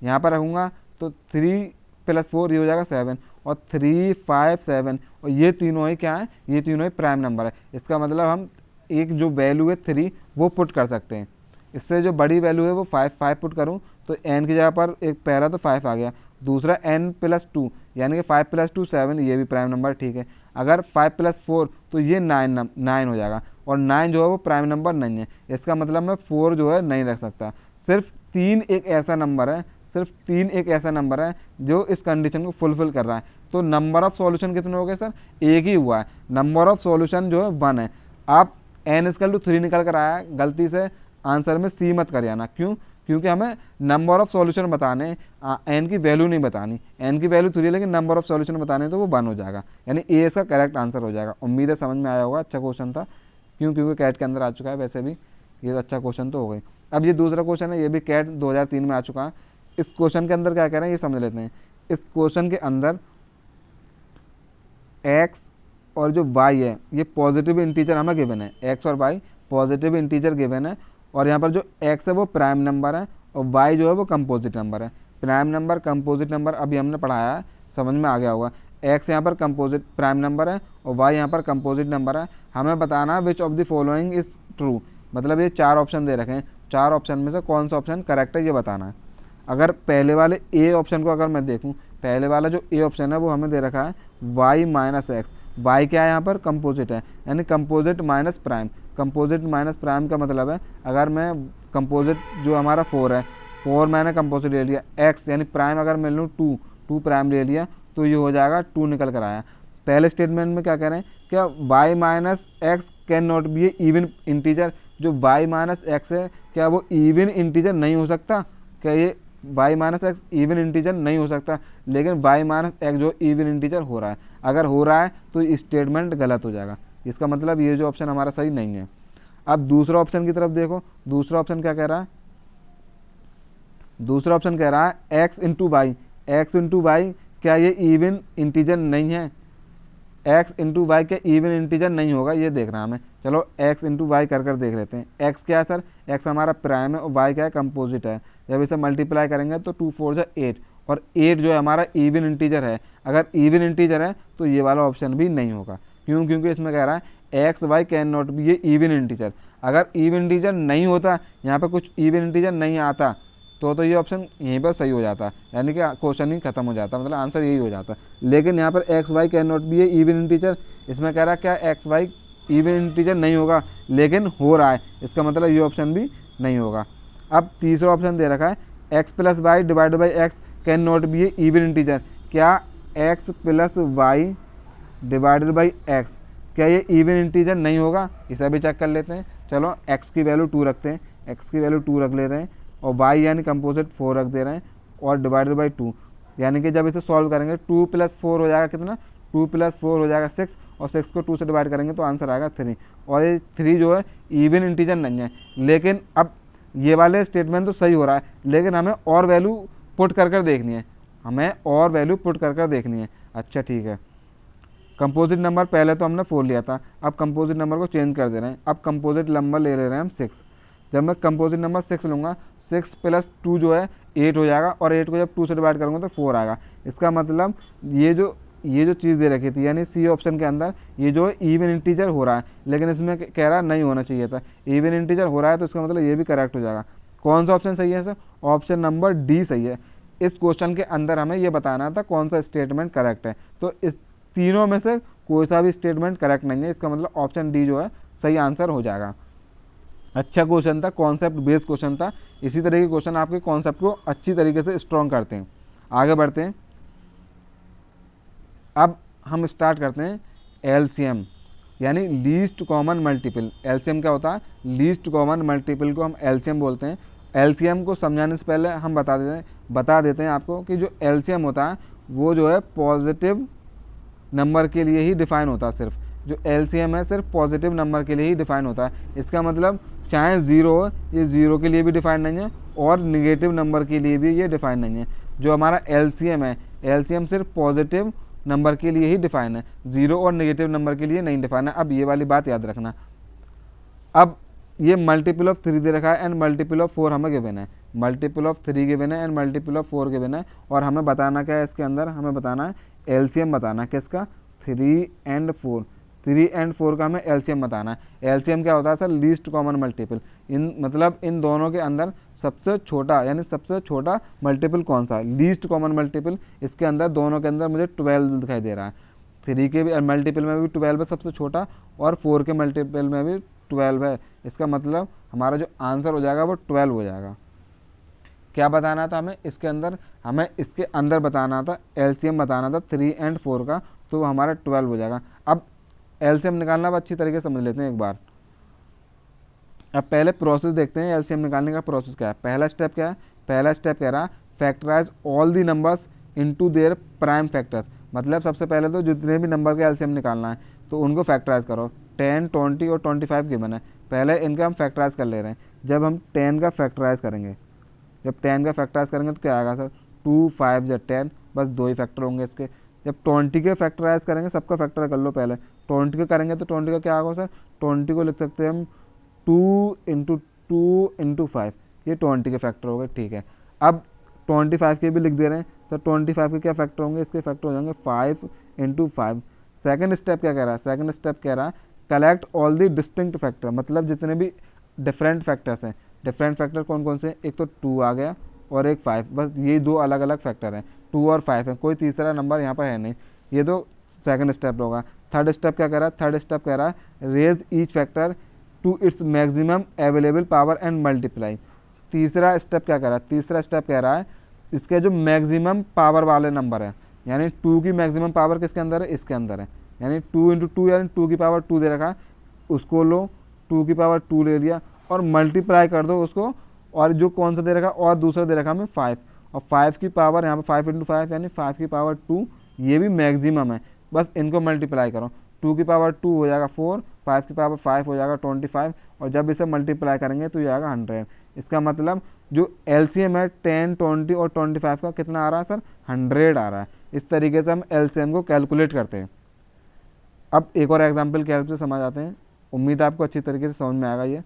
यहाँ पर रखूँगा तो 3 + 4 ये हो जाएगा 7, और 3 5 7, और ये तीनों ही क्या है, ये तीनों ही प्राइम नंबर है। इसका मतलब हम एक जो वैल्यू है 3 वो पुट कर सकते हैं। इससे जो बड़ी वैल्यू है वो 5 पुट करूँ तो n की जगह पर एक पहला तो 5 आ गया, दूसरा n+2 यानी कि 5 + 2 7, ये भी प्राइम नंबर ठीक है। अगर 5 + 4 तो ये 9 हो जाएगा, और 9 जो है वो प्राइम नंबर नहीं है। इसका मतलब मैं 4 जो है नहीं रख सकता। सिर्फ 3 एक ऐसा नंबर है, सिर्फ 3 एक ऐसा नंबर है जो इस कंडीशन को फुलफिल कर रहा है। तो नंबर ऑफ सॉल्यूशन कितने हो गए सर? एक ही हुआ है। नंबर ऑफ सॉल्यूशन जो है 1 है। आप n=3 निकल कर आया, गलती से आंसर में c मत कर जाना। क्यों? क्योंकि हमें नंबर ऑफ सॉल्यूशन बताने, n की वैल्यू नहीं बतानी। n की वैल्यू 3 है लेकिन नंबर ऑफ सॉल्यूशन बताने तो वो 1 हो जाएगा, यानी ए इसका करेक्ट आंसर हो जाएगा। उम्मीद है समझ में आया होगा। अच्छा क्वेश्चन था। क्यों? क्योंकि कैट के अंदर आ चुका है। वैसे भी ये तो अच्छा क्वेश्चन तो हो गई। अब ये दूसरा क्वेश्चन है, ये भी कैट 2003 में आ चुका है। इस क्वेश्चन के अंदर क्या कह रहे हैं ये समझ लेते हैं। इस क्वेश्चन के अंदर x और जो y है ये पॉजिटिव इंटीजर हमें गिवन है। x और y पॉजिटिव इंटीजर गिवन है, और यहाँ पर जो x है वो प्राइम नंबर है और y जो है वो कंपोजिट नंबर है। प्राइम नंबर, कंपोजिट नंबर अभी हमने पढ़ाया है, समझ में आ गया होगा। x यहाँ पर कंपोजिट प्राइम नंबर है और y यहाँ पर कंपोजिट नंबर है। हमें बताना which of the following is true, मतलब ये 4 ऑप्शन दे रखे हैं, 4 ऑप्शन में से कौन सा ऑप्शन करेक्ट है ये बताना है। अगर पहले वाले ए ऑप्शन को अगर मैं देखूं, पहले वाला जो ए ऑप्शन है वो हमें दे रखा है y - x। y क्या है यहाँ पर? कंपोजिट है, यानी composite minus prime. Composite minus prime का मतलब है अगर मैं कंपोजिट जो हमारा 4 है, 4 मैंने कंपोजिट ले लिया, x यानी प्राइम अगर मैं लूँ 2 प्राइम ले लिया, तो ये हो जाएगा 2 निकल कर आया। पहले स्टेटमेंट में क्या कह रहे हैं, क्या y minus x can not be a even integer, जो y माइनस एक्स है क्या वो इवन इंटीजर नहीं हो सकता, क्या ये y minus x even integer नहीं हो सकता, लेकिन y माइनस एक्स जो इवन इंटीजर हो रहा है, अगर हो रहा है तो स्टेटमेंट गलत हो जाएगा। इसका मतलब ये जो ऑप्शन हमारा सही नहीं है। अब दूसरा ऑप्शन की तरफ देखो, दूसरा ऑप्शन क्या कह रहा है, दूसरा ऑप्शन कह रहा है x into y, x into y क्या ये इवन इंटीजर नहीं है, x इंटू वाई क्या इवन इंटीजर नहीं होगा, ये देखना है हमें। चलो x इंटू वाई कर देख लेते हैं। x क्या है सर, x हमारा प्राइम है और y क्या है, कंपोजिट है। जब इसे मल्टीप्लाई करेंगे तो 2 4 जा 8, और 8 जो है हमारा इवन इंटीजर है। अगर इवन इंटीजर है तो ये वाला ऑप्शन भी नहीं होगा। क्यों, क्योंकि इसमें कह रहा है x y can not be ये इवन इंटीजर। अगर इवन इंटीजर नहीं होता, यहाँ पर कुछ इवन इंटीजर नहीं आता, तो ये ऑप्शन यहीं पर सही हो जाता, यानी कि क्वेश्चन ही खत्म हो जाता, मतलब आंसर यही हो जाता। लेकिन यहाँ पर x y can not be a even integer, इसमें कह रहा है क्या एक्स वाई इवन इंटीजर नहीं होगा, लेकिन हो रहा है, इसका मतलब ये ऑप्शन भी नहीं होगा। अब तीसरा ऑप्शन दे रखा है x plus y divide by x can not be a even integer, क्या x plus y divided by x क्या ये इवन इंटीजर नहीं होगा, इसे भी चेक कर लेते हैं। चलो x की वैल्यू 2 रखते हैं, x की वैल्यू 2 रख लेते हैं, और y यानी कंपोजिट 4 रख दे रहे हैं, और डिवाइडेड बाई 2, यानी कि जब इसे सॉल्व करेंगे 2 + 4 हो जाएगा कितना, 2 + 4 हो जाएगा 6, और 6 को 2 से डिवाइड करेंगे तो आंसर आएगा 3। और ये 3 जो है इवन इंटीजर नहीं है। लेकिन अब ये वाले स्टेटमेंट तो सही हो रहा है, लेकिन हमें और वैल्यू पुट कर देखनी है, हमें और वैल्यू पुट कर देखनी है। अच्छा ठीक है, कंपोजिट नंबर पहले तो हमने 4 लिया था, अब कंपोजिट नंबर को चेंज कर दे रहे हैं। अब कंपोजिट नंबर ले रहे हैं हम 6। जब मैं कंपोजिट नंबर 6 लूँगा, 6 + 2 जो है 8 हो जाएगा, और 8 को जब 2 से डिवाइड करूँगा तो 4 आएगा। इसका मतलब ये जो चीज़ दे रखी थी, यानी सी ऑप्शन के अंदर ये जो है इवन इंटीजर हो रहा है, लेकिन इसमें कह रहा है नहीं होना चाहिए था, इवन इंटीजर हो रहा है, तो इसका मतलब ये भी करेक्ट हो जाएगा। कौन सा ऑप्शन सही है सर, ऑप्शन नंबर डी सही है। इस क्वेश्चन के अंदर हमें ये बताना था कौन सा स्टेटमेंट करेक्ट है, तो इस तीनों में से कोई सा भी स्टेटमेंट करेक्ट नहीं है, इसका मतलब ऑप्शन डी जो है सही आंसर हो जाएगा। अच्छा क्वेश्चन था, कॉन्सेप्ट बेस्ड क्वेश्चन था। इसी तरह के क्वेश्चन आपके कॉन्सेप्ट को अच्छी तरीके से स्ट्रॉन्ग करते हैं। आगे बढ़ते हैं, अब हम स्टार्ट करते हैं एलसीएम, यानी लीस्ट कॉमन मल्टीपल। एलसीएम क्या होता है, लीस्ट कॉमन मल्टीपल को हम एलसीएम बोलते हैं। एलसीएम को समझाने से पहले हम बता देते हैं आपको कि जो एलसीएम होता है वो जो है पॉजिटिव नंबर के लिए ही डिफ़ाइन होता है। सिर्फ जो एलसीएम है सिर्फ पॉजिटिव नंबर के लिए ही डिफ़ाइन होता है। इसका मतलब चाहे 0 हो, ये 0 के लिए भी डिफ़ाइन नहीं है, और निगेटिव नंबर के लिए भी ये डिफ़ाइन नहीं है। जो हमारा एलसीएम है, एलसीएम सिर्फ पॉजिटिव नंबर के लिए ही डिफ़ाइन है, 0 और निगेटिव नंबर के लिए नहीं डिफ़ाइन है। अब ये वाली बात याद रखना। अब ये मल्टीपल ऑफ 3 दे रखा है एंड मल्टीपल ऑफ 4 हमें गिवन है, मल्टीपल ऑफ 3 गिवन है एंड मल्टीपल ऑफ 4 गिवन है, और हमें बताना क्या है इसके अंदर, हमें बताना है एलसीएम बताना है किसका, 3 एंड 4, 3 एंड 4 का हमें एलसीएम बताना है। एलसीएम क्या होता है सर, लीस्ट कॉमन मल्टीपल। मतलब इन दोनों के अंदर सबसे छोटा, यानी सबसे छोटा मल्टीपल कौन सा है, लीस्ट कॉमन मल्टीपल। इसके अंदर दोनों के अंदर मुझे 12 दिखाई दे रहा है। 3 के भी मल्टीपल में भी 12 है सबसे छोटा, और 4 के मल्टीपल में भी 12 है। इसका मतलब हमारा जो आंसर हो जाएगा वो 12 हो जाएगा। क्या बताना था हमें इसके अंदर, हमें इसके अंदर बताना था, एलसीएम बताना था 3 एंड 4 का, तो वो हमारा 12 हो जाएगा। अब एलसीएम निकालना अब अच्छी तरीके से समझ लेते हैं एक बार। अब पहले प्रोसेस देखते हैं एलसीएम निकालने का प्रोसेस क्या है। पहला स्टेप क्या है, पहला स्टेप कह रहा factorise all the numbers into their prime factors. मतलब सबसे पहले तो जितने भी नंबर का एलसीएम निकालना है तो उनको फैक्टराइज करो। 10, 20 और 25 गिवन है, पहले इनका हम फैक्टराइज कर ले रहे हैं। जब हम 10 का फैक्टराइज करेंगे, जब 10 का फैक्टराइज करेंगे तो क्या आएगा सर, 2 5 या 10, बस 2 ही फैक्टर होंगे इसके। जब 20 के फैक्टराइज करेंगे, सबका फैक्टर कर लो पहले, 20 के करेंगे तो 20 का क्या आएगा सर, 20 को लिख सकते हैं हम 2 × 2 × 5, ये 20 के फैक्टर हो गए, ठीक है। अब 25 के भी लिख दे रहे हैं सर, 25 के क्या फैक्टर होंगे, इसके फैक्टर हो जाएंगे 5 × 5। सेकंड स्टेप क्या कह रहा है, सेकंड स्टेप कह रहा है collect all the distinct factor, मतलब जितने भी डिफरेंट फैक्टर्स हैं। डिफरेंट फैक्टर कौन कौन से, एक तो 2 आ गया और एक 5, बस ये 2 अलग अलग फैक्टर हैं, 2 और 5 हैं, कोई तीसरा नंबर यहाँ पर है नहीं। ये तो सेकंड स्टेप होगा। थर्ड स्टेप क्या कह रहा है, थर्ड स्टेप कह रहा है raise each factor to its maximum available power and multiply. तीसरा स्टेप क्या कह रहा है, तीसरा स्टेप कह रहा है इसके जो मैक्सिमम पावर वाले नंबर हैं, यानी 2 की मैक्सिमम पावर किसके अंदर है, इसके अंदर है। यानी 2 इंटू 2 यानी 2 की पावर 2 दे रखा है, उसको लो 2 की पावर 2 ले लिया और मल्टीप्लाई कर दो उसको, और जो कौन सा दे रखा और दूसरा दे रखा हमें 5, और 5 की पावर यहाँ पे 5 इंटू 5 यानी 5 की पावर 2, ये भी मैक्सिमम है। बस इनको मल्टीप्लाई करो, 2 की पावर 2 हो जाएगा 4, 5 की पावर 5 हो जाएगा 25, और जब इसे मल्टीप्लाई करेंगे तो ये आएगा 100। इसका मतलब जो एलसीएम है 10, 20 और 25 का कितना आ रहा है सर, 100 आ रहा है। इस तरीके से हम एलसीएम को कैलकुलेट करते हैं। अब एक और एग्जाम्पल की हेल्प से समझ आते हैं, उम्मीद है आपको अच्छी तरीके से समझ में आएगा ये।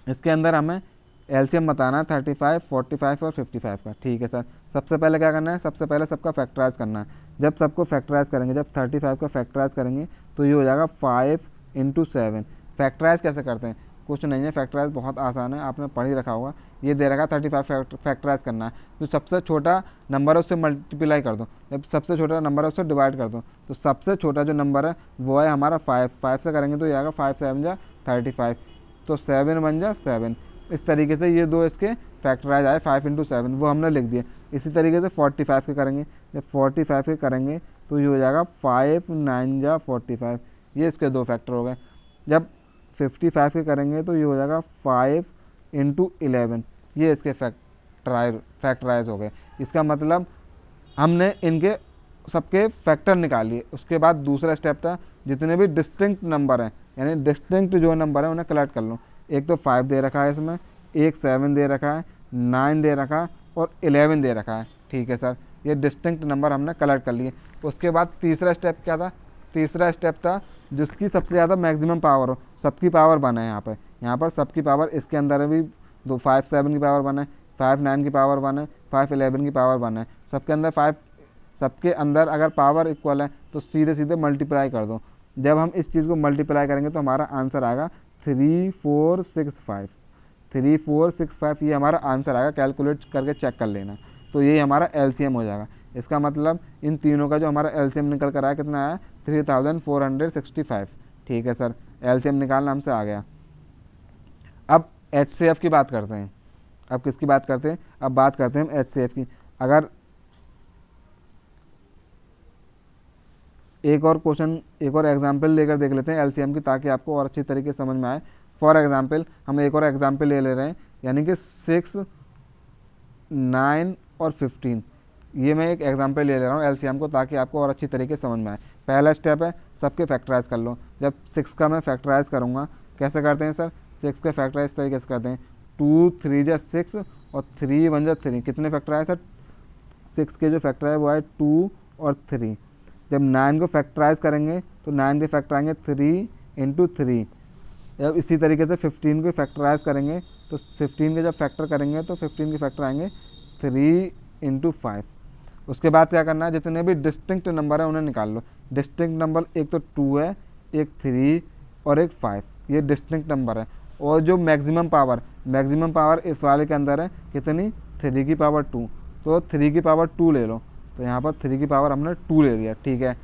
इसके अंदर हमें एलसीएम बताना है 35, 45 और 55 का। ठीक है सर, सबसे पहले क्या करना है, सबसे पहले सबका फैक्टराइज करना है। जब सबको फैक्टराइज करेंगे, जब 35 का फैक्टराइज करेंगे तो ये हो जाएगा 5 इंटू 7। फैक्टराइज कैसे करते हैं, कुछ नहीं है, फैक्टराइज बहुत आसान है, आपने पढ़ ही रखा होगा। ये दे रखा 35 फैक्टराइज करना है, जो सबसे छोटा नंबर है उससे मल्टीप्लाई कर दो, जब सबसे छोटा नंबर है उससे डिवाइड कर दो, तो सबसे छोटा जो नंबर है वो है हमारा 5 से करेंगे तो ये आएगा 5 7 जा 35, तो 7 बन जा 7। इस तरीके से ये दो इसके फैक्टराइज आए 5 इंटू 7, वो हमने लिख दिए। इसी तरीके से 45 के करेंगे, जब 45 के करेंगे तो ये हो जाएगा 5 9 जा 45, ये इसके दो फैक्टर हो गए। जब 55 के करेंगे तो ये हो जाएगा 5 इंटू 11, ये इसके फैक्टराइज हो गए। इसका मतलब हमने इनके सबके फैक्टर निकाल लिए। उसके बाद दूसरा स्टेप था, जितने भी डिस्टिंक्ट नंबर हैं, यानी डिस्टिंक्ट जो नंबर है उन्हें कलेक्ट कर लो। एक तो 5 दे रखा है इसमें, एक 7 दे रखा है, 9 दे रखा है और 11 दे रखा है। ठीक है सर, ये डिस्टिंक्ट नंबर हमने कलेक्ट कर लिए। उसके बाद तीसरा स्टेप क्या था, तीसरा स्टेप था जिसकी सबसे ज़्यादा मैक्सिमम पावर हो, सबकी पावर बना है यहाँ पर सबकी पावर, इसके अंदर भी 5 7 की पावर बना है, 5 9 की पावर बना है, 5 11 की पावर बना है। सबके अंदर 5, सबके अंदर अगर पावर इक्वल है तो सीधे सीधे मल्टीप्लाई कर दो। जब हम इस चीज़ को मल्टीप्लाई करेंगे तो हमारा आंसर आएगा 3465। 3465 ये हमारा आंसर आएगा, कैलकुलेट करके चेक कर लेना। तो ये हमारा एलसीएम हो जाएगा। इसका मतलब इन तीनों का जो हमारा एलसीएम निकल कर आया कितना आया, 3465। ठीक है सर, एलसीएम निकालना हमसे आ गया। अब एचसीएफ की बात करते हैं। अब किसकी बात करते हैं, अब बात करते हैं हम एचसीएफ की। अगर एक और क्वेश्चन, एक और एग्जाम्पल लेकर देख लेते हैं एलसीएम की, ताकि आपको और अच्छी तरीके से समझ में आए। फॉर एग्जाम्पल हम एक और एग्जाम्पल ले रहे हैं, यानी कि 6 9 और 15। ये मैं एक एग्जाम्पल ले रहा हूँ एलसीएम को, ताकि आपको और अच्छी तरीके से समझ में आए। पहला स्टेप है सबके फैक्टराइज कर लो। जब 6 का मैं फैक्टराइज करूँगा, कैसे करते हैं सर, 6 के फैक्टराइज तरीके से करते हैं, 2 3 जा 6 और 3 1 जा 3। कितने फैक्टर आए सर, 6 के जो फैक्टर है वो आए 2 और 3। जब 9 को फैक्टराइज करेंगे तो 9 के फैक्टर आएंगे 3 इंटू 3। जब इसी तरीके से 15 को फैक्टराइज करेंगे तो 15 के जब फैक्टर करेंगे तो 15 के फैक्टर आएंगे 3 इंटू 5। उसके बाद क्या करना है, जितने भी डिस्टिंक्ट नंबर है उन्हें निकाल लो। डिस्टिंक्ट नंबर एक तो 2 है, एक 3 और एक 5, ये डिस्टिंक्ट नंबर है। और जो मैक्सिमम पावर इस वाले के अंदर है कितनी, 3 की पावर 2, तो 3 की पावर 2 ले लो। तो यहाँ पर 3 की पावर हमने 2 ले लिया। ठीक है,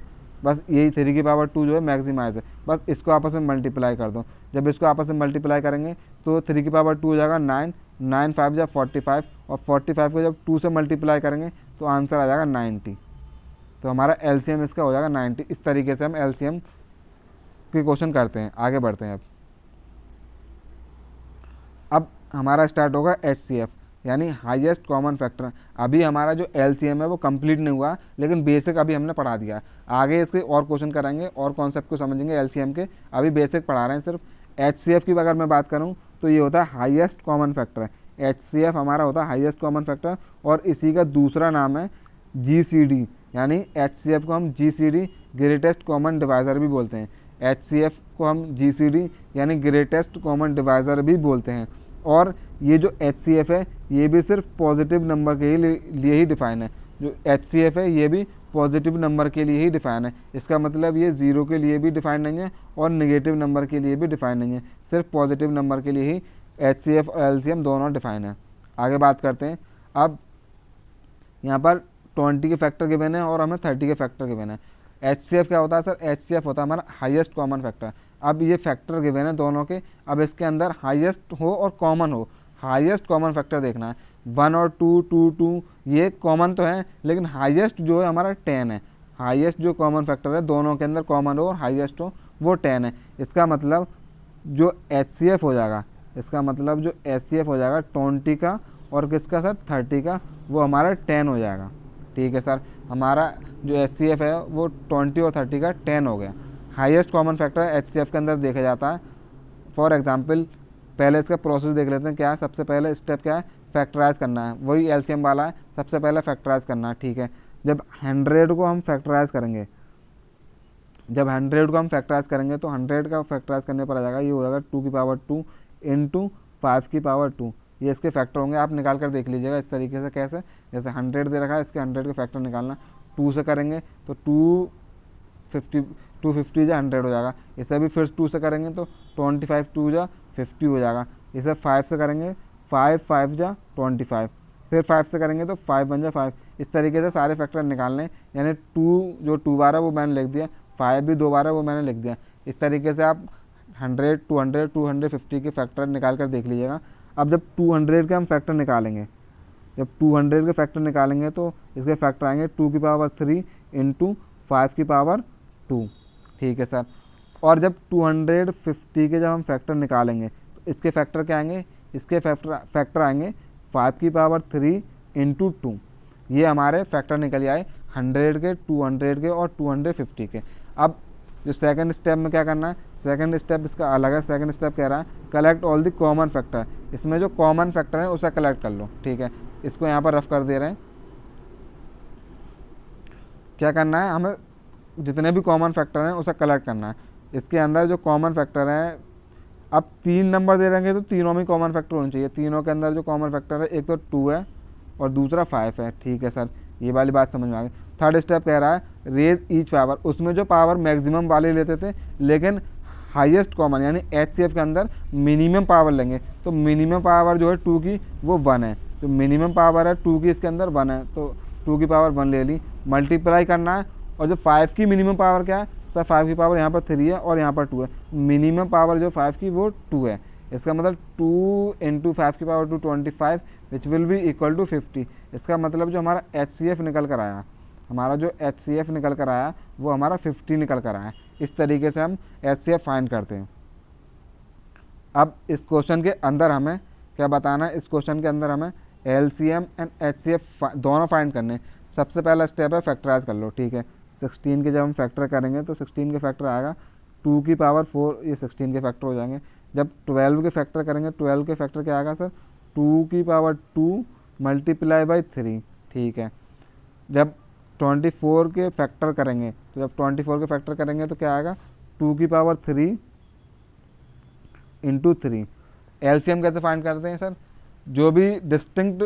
बस यही 3 की पावर 2 जो है मैक्सिमाइज है, बस इसको आपस में मल्टीप्लाई कर दो। जब इसको आपस में मल्टीप्लाई करेंगे तो 3 की पावर 2 हो जाएगा 9, 9 5 जा 45, और 45 को जब 2 से मल्टीप्लाई करेंगे तो आंसर आ जाएगा 90। तो हमारा एलसीएम इसका हो जाएगा 90। इस तरीके से हम एलसीएम के क्वेश्चन करते हैं। आगे बढ़ते हैं। अब हमारा स्टार्ट होगा एचसीएफ, यानी हाईएस्ट कॉमन फैक्टर। अभी हमारा जो एलसीएम है वो कंप्लीट नहीं हुआ, लेकिन बेसिक अभी हमने पढ़ा दिया। आगे इसके और क्वेश्चन कराएंगे और कॉन्सेप्ट को समझेंगे एलसीएम के, अभी बेसिक पढ़ा रहे हैं सिर्फ। एचसीएफ की अगर मैं बात करूं तो ये होता है हाईएस्ट कॉमन फैक्टर। एचसीएफ हमारा होता है हाईएस्ट कॉमन फैक्टर, और इसी का दूसरा नाम है जीसीडी, यानी एचसीएफ को हम जीसीडी ग्रेटेस्ट कॉमन डिवाइज़र भी बोलते हैं। एचसीएफ को हम जीसीडी यानी ग्रेटेस्ट कॉमन डिवाइज़र भी बोलते हैं। और ये जो एचसीएफ है ये भी सिर्फ पॉजिटिव नंबर के लिए ही डिफाइन है। जो एचसीएफ है ये भी पॉजिटिव नंबर के लिए ही डिफाइन है। इसका मतलब ये 0 के लिए भी डिफाइन नहीं है और नेगेटिव नंबर के लिए भी डिफाइन नहीं है, सिर्फ पॉजिटिव नंबर के लिए ही एचसीएफ और एलसीएम दोनों डिफाइन है। आगे बात करते हैं। अब यहाँ पर 20 के फैक्टर गिवन है और हमें 30 के फैक्टर गिवन है। एचसीएफ क्या होता है सर, एचसीएफ होता है हमारा हाईएस्ट कॉमन फैक्टर। अब ये फैक्टर गिवन है दोनों के, अब इसके अंदर हाईएस्ट हो और कॉमन हो। हाईएस्ट कॉमन फैक्टर देखना है, 1 और 2 2 2 ये कॉमन तो है, लेकिन हाईएस्ट जो है हमारा 10 है। हाईएस्ट जो कॉमन फैक्टर है दोनों के अंदर कॉमन हो और हाईएस्ट हो वो 10 है। इसका मतलब जो HCF हो जाएगा, इसका मतलब जो HCF हो जाएगा 20 का और किसका सर 30 का, वो हमारा 10 हो जाएगा। ठीक है सर, हमारा जो HCF है वो 20 और 30 का 10 हो गया। हाईएस्ट कॉमन फैक्टर HCF के अंदर देखा जाता है। फॉर एग्जांपल पहले इसका प्रोसेस देख लेते हैं क्या है। सबसे पहले स्टेप क्या है, फैक्टराइज करना है, वही LCM वाला है, सबसे पहले फैक्टराइज करना है। ठीक है, जब 100 को हम फैक्टराइज करेंगे, जब 100 को हम फैक्टराइज करेंगे तो 100 का फैक्टराइज करने पर आ जाएगा, ये हो जाएगा 2 की पावर 2 इंटू 5 की पावर 2। ये इसके फैक्टर होंगे, आप निकाल कर देख लीजिएगा इस तरीके से। कैसे, जैसे 100 दे रखा है, इसके 100 के फैक्टर निकालना। 2 से करेंगे तो 250 जा 100 हो जाएगा। इसे भी फिर 2 से करेंगे तो 25 2 जा 50 हो जाएगा। इसे 5 से करेंगे, 5 5 जा 25, फिर 5 से करेंगे तो 5 1 जा 5। इस तरीके से सारे फैक्टर निकालने, यानी 2 जो 2 बार है वो मैंने लिख दिया, 5 भी 2 बार है वो मैंने लिख दिया। इस तरीके से आप 100 200 250 के फैक्टर निकाल कर देख लीजिएगा। अब जब 200 के हम फैक्टर निकालेंगे, जब 200 के फैक्टर निकालेंगे तो इसके फैक्टर आएंगे 2 की पावर 3 इंटू 5 की पावर 2। ठीक है सर, और जब 250 के जब हम फैक्टर निकालेंगे तो इसके फैक्टर क्या आएंगे, इसके फैक्टर आएंगे 5 की पावर 3 इंटू 2। ये हमारे फैक्टर निकल आए 100 के, 200 के और 250 के। अब जो सेकंड स्टेप में क्या करना है, सेकंड स्टेप इसका अलग है। सेकंड स्टेप कह रहा है collect all the common factor. इसमें जो कॉमन फैक्टर है उसे कलेक्ट कर लो। ठीक है, इसको यहाँ पर रफ कर दे रहे हैं। क्या करना है, हमें जितने भी कॉमन फैक्टर हैं उसे कलेक्ट करना है। इसके अंदर जो कॉमन फैक्टर है, अब 3 नंबर दे रहेंगे तो तीनों में कॉमन फैक्टर होने चाहिए। तीनों के अंदर जो कॉमन फैक्टर है, एक तो 2 है और दूसरा 5 है। ठीक है सर, ये वाली बात समझ में आ गई। थर्ड स्टेप कह रहा है रेज ईच पावर। उसमें जो पावर मैक्सिमम वाले लेते थे, लेकिन हाईएस्ट कॉमन यानी HCF के अंदर मिनिमम पावर लेंगे। तो मिनिमम पावर जो है 2 की वो 1 है, तो मिनिमम पावर है 2 की इसके अंदर 1 है, तो 2 की पावर 1 ले ली। मल्टीप्लाई करना है, और जो 5 की मिनिमम पावर क्या है सर, 5 की पावर यहाँ पर 3 है और यहाँ पर 2 है। मिनिमम पावर जो 5 की वो 2 है। इसका मतलब 2 इंटू 5 की power 2 25 which will be equal to 50। इसका मतलब जो हमारा HCF निकल कर आया, हमारा जो HCF निकल कर आया वो हमारा 50 निकल कर आया। इस तरीके से हम HCF फाइंड करते हैं। अब इस क्वेश्चन के अंदर हमें क्या बताना है, इस क्वेश्चन के अंदर हमें LCM एंड HCF दोनों फाइंड करने हैं। सबसे पहला स्टेप है फैक्टराइज कर लो। ठीक है, 16 के जब हम फैक्टर करेंगे तो 16 के फैक्टर आएगा 2 की पावर 4, ये 16 के फैक्टर हो जाएंगे। जब 12 के फैक्टर करेंगे, 12 के फैक्टर क्या आएगा सर, 2 की पावर 2 मल्टीप्लाई बाई 3। ठीक है, जब 24 के फैक्टर करेंगे, तो जब 24 के फैक्टर करेंगे तो क्या आएगा, 2 की पावर 3 इंटू 3। LCM कैसे फाइंड करते हैं सर, जो भी डिस्टिंक्ट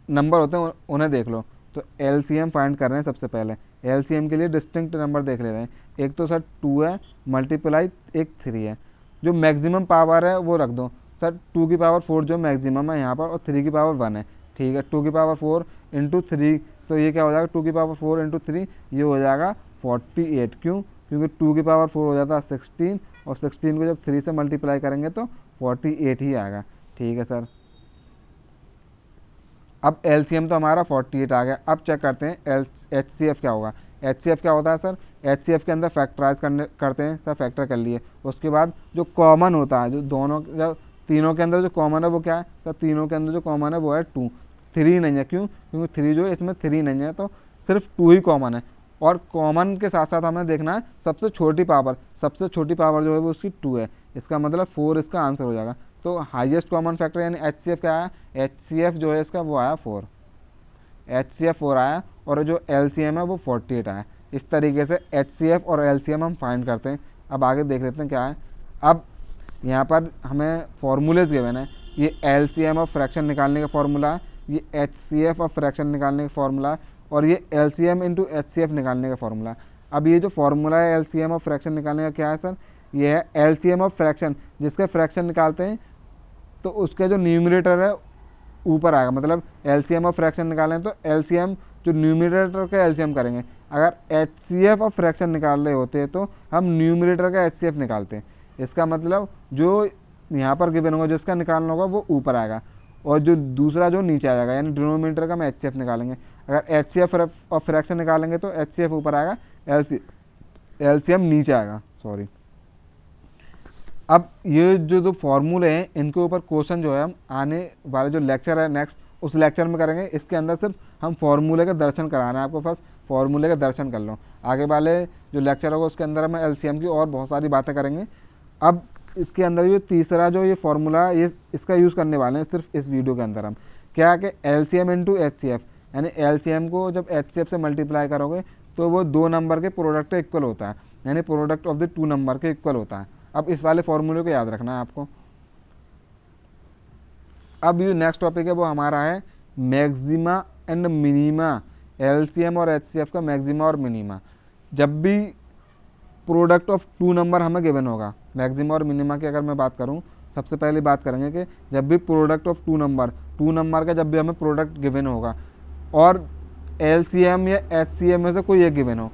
नंबर होते हैं उन्हें देख लो। तो LCM फाइंड कर रहे हैं। सबसे पहले LCM के लिए डिस्टिंक्ट नंबर देख ले रहे हैं। एक तो सर 2 है मल्टीप्लाई एक 3 है। जो मैक्सिमम पावर है वो रख दो सर, 2 की पावर 4 जो मैक्सिमम है यहाँ पर, और 3 की पावर 1 है। ठीक है, 2 की पावर 4 इंटू 3, तो ये क्या हो जाएगा, 2 की पावर 4 इंटू 3 ये हो जाएगा 48। क्यों, क्योंकि 2 की पावर 4 हो जाता है 16, और 16 को जब 3 से मल्टीप्लाई करेंगे तो 48 ही आएगा। ठीक है सर, अब LCM तो हमारा 48 आ गया। अब चेक करते हैं HCF क्या होगा। HCF क्या होता है सर, HCF के अंदर फैक्टराइज करते हैं सर, फैक्टर कर लिए। उसके बाद जो कॉमन होता है, जो दोनों जब तीनों के अंदर जो कॉमन है वो क्या है सर, तीनों के अंदर जो कॉमन है वो है 2। 3 नहीं है, क्यों, क्योंकि 3 जो है इसमें 3 नहीं है, तो सिर्फ 2 ही कॉमन है। और कॉमन के साथ साथ हमें देखना है सबसे छोटी पावर, सबसे छोटी पावर जो है वो उसकी 2 है। इसका मतलब 4 इसका आंसर हो जाएगा। तो हाईएस्ट कॉमन फैक्टर यानी HCF क्या आया, HCF जो है इसका वो आया 4, HCF 4 आया, और जो LCM है वो 48 आया। इस तरीके से HCF और LCM हम फाइंड करते हैं। अब आगे देख लेते हैं क्या है। अब यहाँ पर हमें फॉर्मूलेज गिवन है। ये LCM ऑफ फ्रैक्शन निकालने का फॉर्मूला है, ये HCF ऑफ फ्रैक्शन निकालने का फॉर्मूला है, और ये LCM इंटू HCF निकालने का फॉर्मूला है। अब ये जो फॉर्मूला है LCM ऑफ फ्रैक्शन निकालने का क्या है सर, ये है LCM ऑफ फ्रैक्शन, जिसका फ्रैक्शन निकालते हैं तो उसका जो न्यूमरेटर है ऊपर आएगा। मतलब LCM ऑफ फ्रैक्शन निकालें तो LCM जो न्यूमरेटर का LCM करेंगे। अगर HCF ऑफ फ्रैक्शन निकाल रहे होते हैं तो हम न्यूमरेटर का HCF निकालते हैं। इसका मतलब जो यहाँ पर गिवन होगा जिसका निकालना होगा वो ऊपर आएगा, और जो दूसरा जो नीचे आ जाएगा, यानी डिनोमिनेटर का हम HCF निकालेंगे। अगर HCF और फ्रैक्शन निकालेंगे तो HCF ऊपर आएगा, LCM नीचे आएगा, सॉरी। अब ये जो फॉर्मूले हैं इनके ऊपर क्वेश्चन जो है हम आने वाले जो लेक्चर है नेक्स्ट उस लेक्चर में करेंगे। इसके अंदर सिर्फ हम फॉर्मूले का दर्शन करा रहे हैं आपको, फर्स्ट फॉर्मूले का दर्शन कर लो। आगे वाले जो लेक्चर होगा उसके अंदर हम LCM की और बहुत सारी बातें करेंगे। अब इसके अंदर ये तीसरा जो ये फॉर्मूला ये इसका यूज़ करने वाले हैं सिर्फ इस वीडियो के अंदर हम, क्या कि LCM इंटू HCF, यानी LCM को जब HCF से मल्टीप्लाई करोगे तो वो 2 नंबर के प्रोडक्ट के इक्वल होता है, यानी प्रोडक्ट ऑफ द 2 नंबर के इक्वल होता है। अब इस वाले फॉर्मूले को याद रखना है आपको। अब ये नेक्स्ट टॉपिक है वो हमारा है मैक्सिमा एंड मिनिमा, LCM और HCF का मैक्सिमा और मिनिमा। जब भी प्रोडक्ट ऑफ 2 नंबर हमें गिवन होगा, मैक्सिमा और मिनिमा की अगर मैं बात करूं, सबसे पहले बात करेंगे कि जब भी प्रोडक्ट ऑफ 2 नंबर का जब भी हमें प्रोडक्ट गिवन होगा और LCM या HCF में से कोई एक गिवन हो,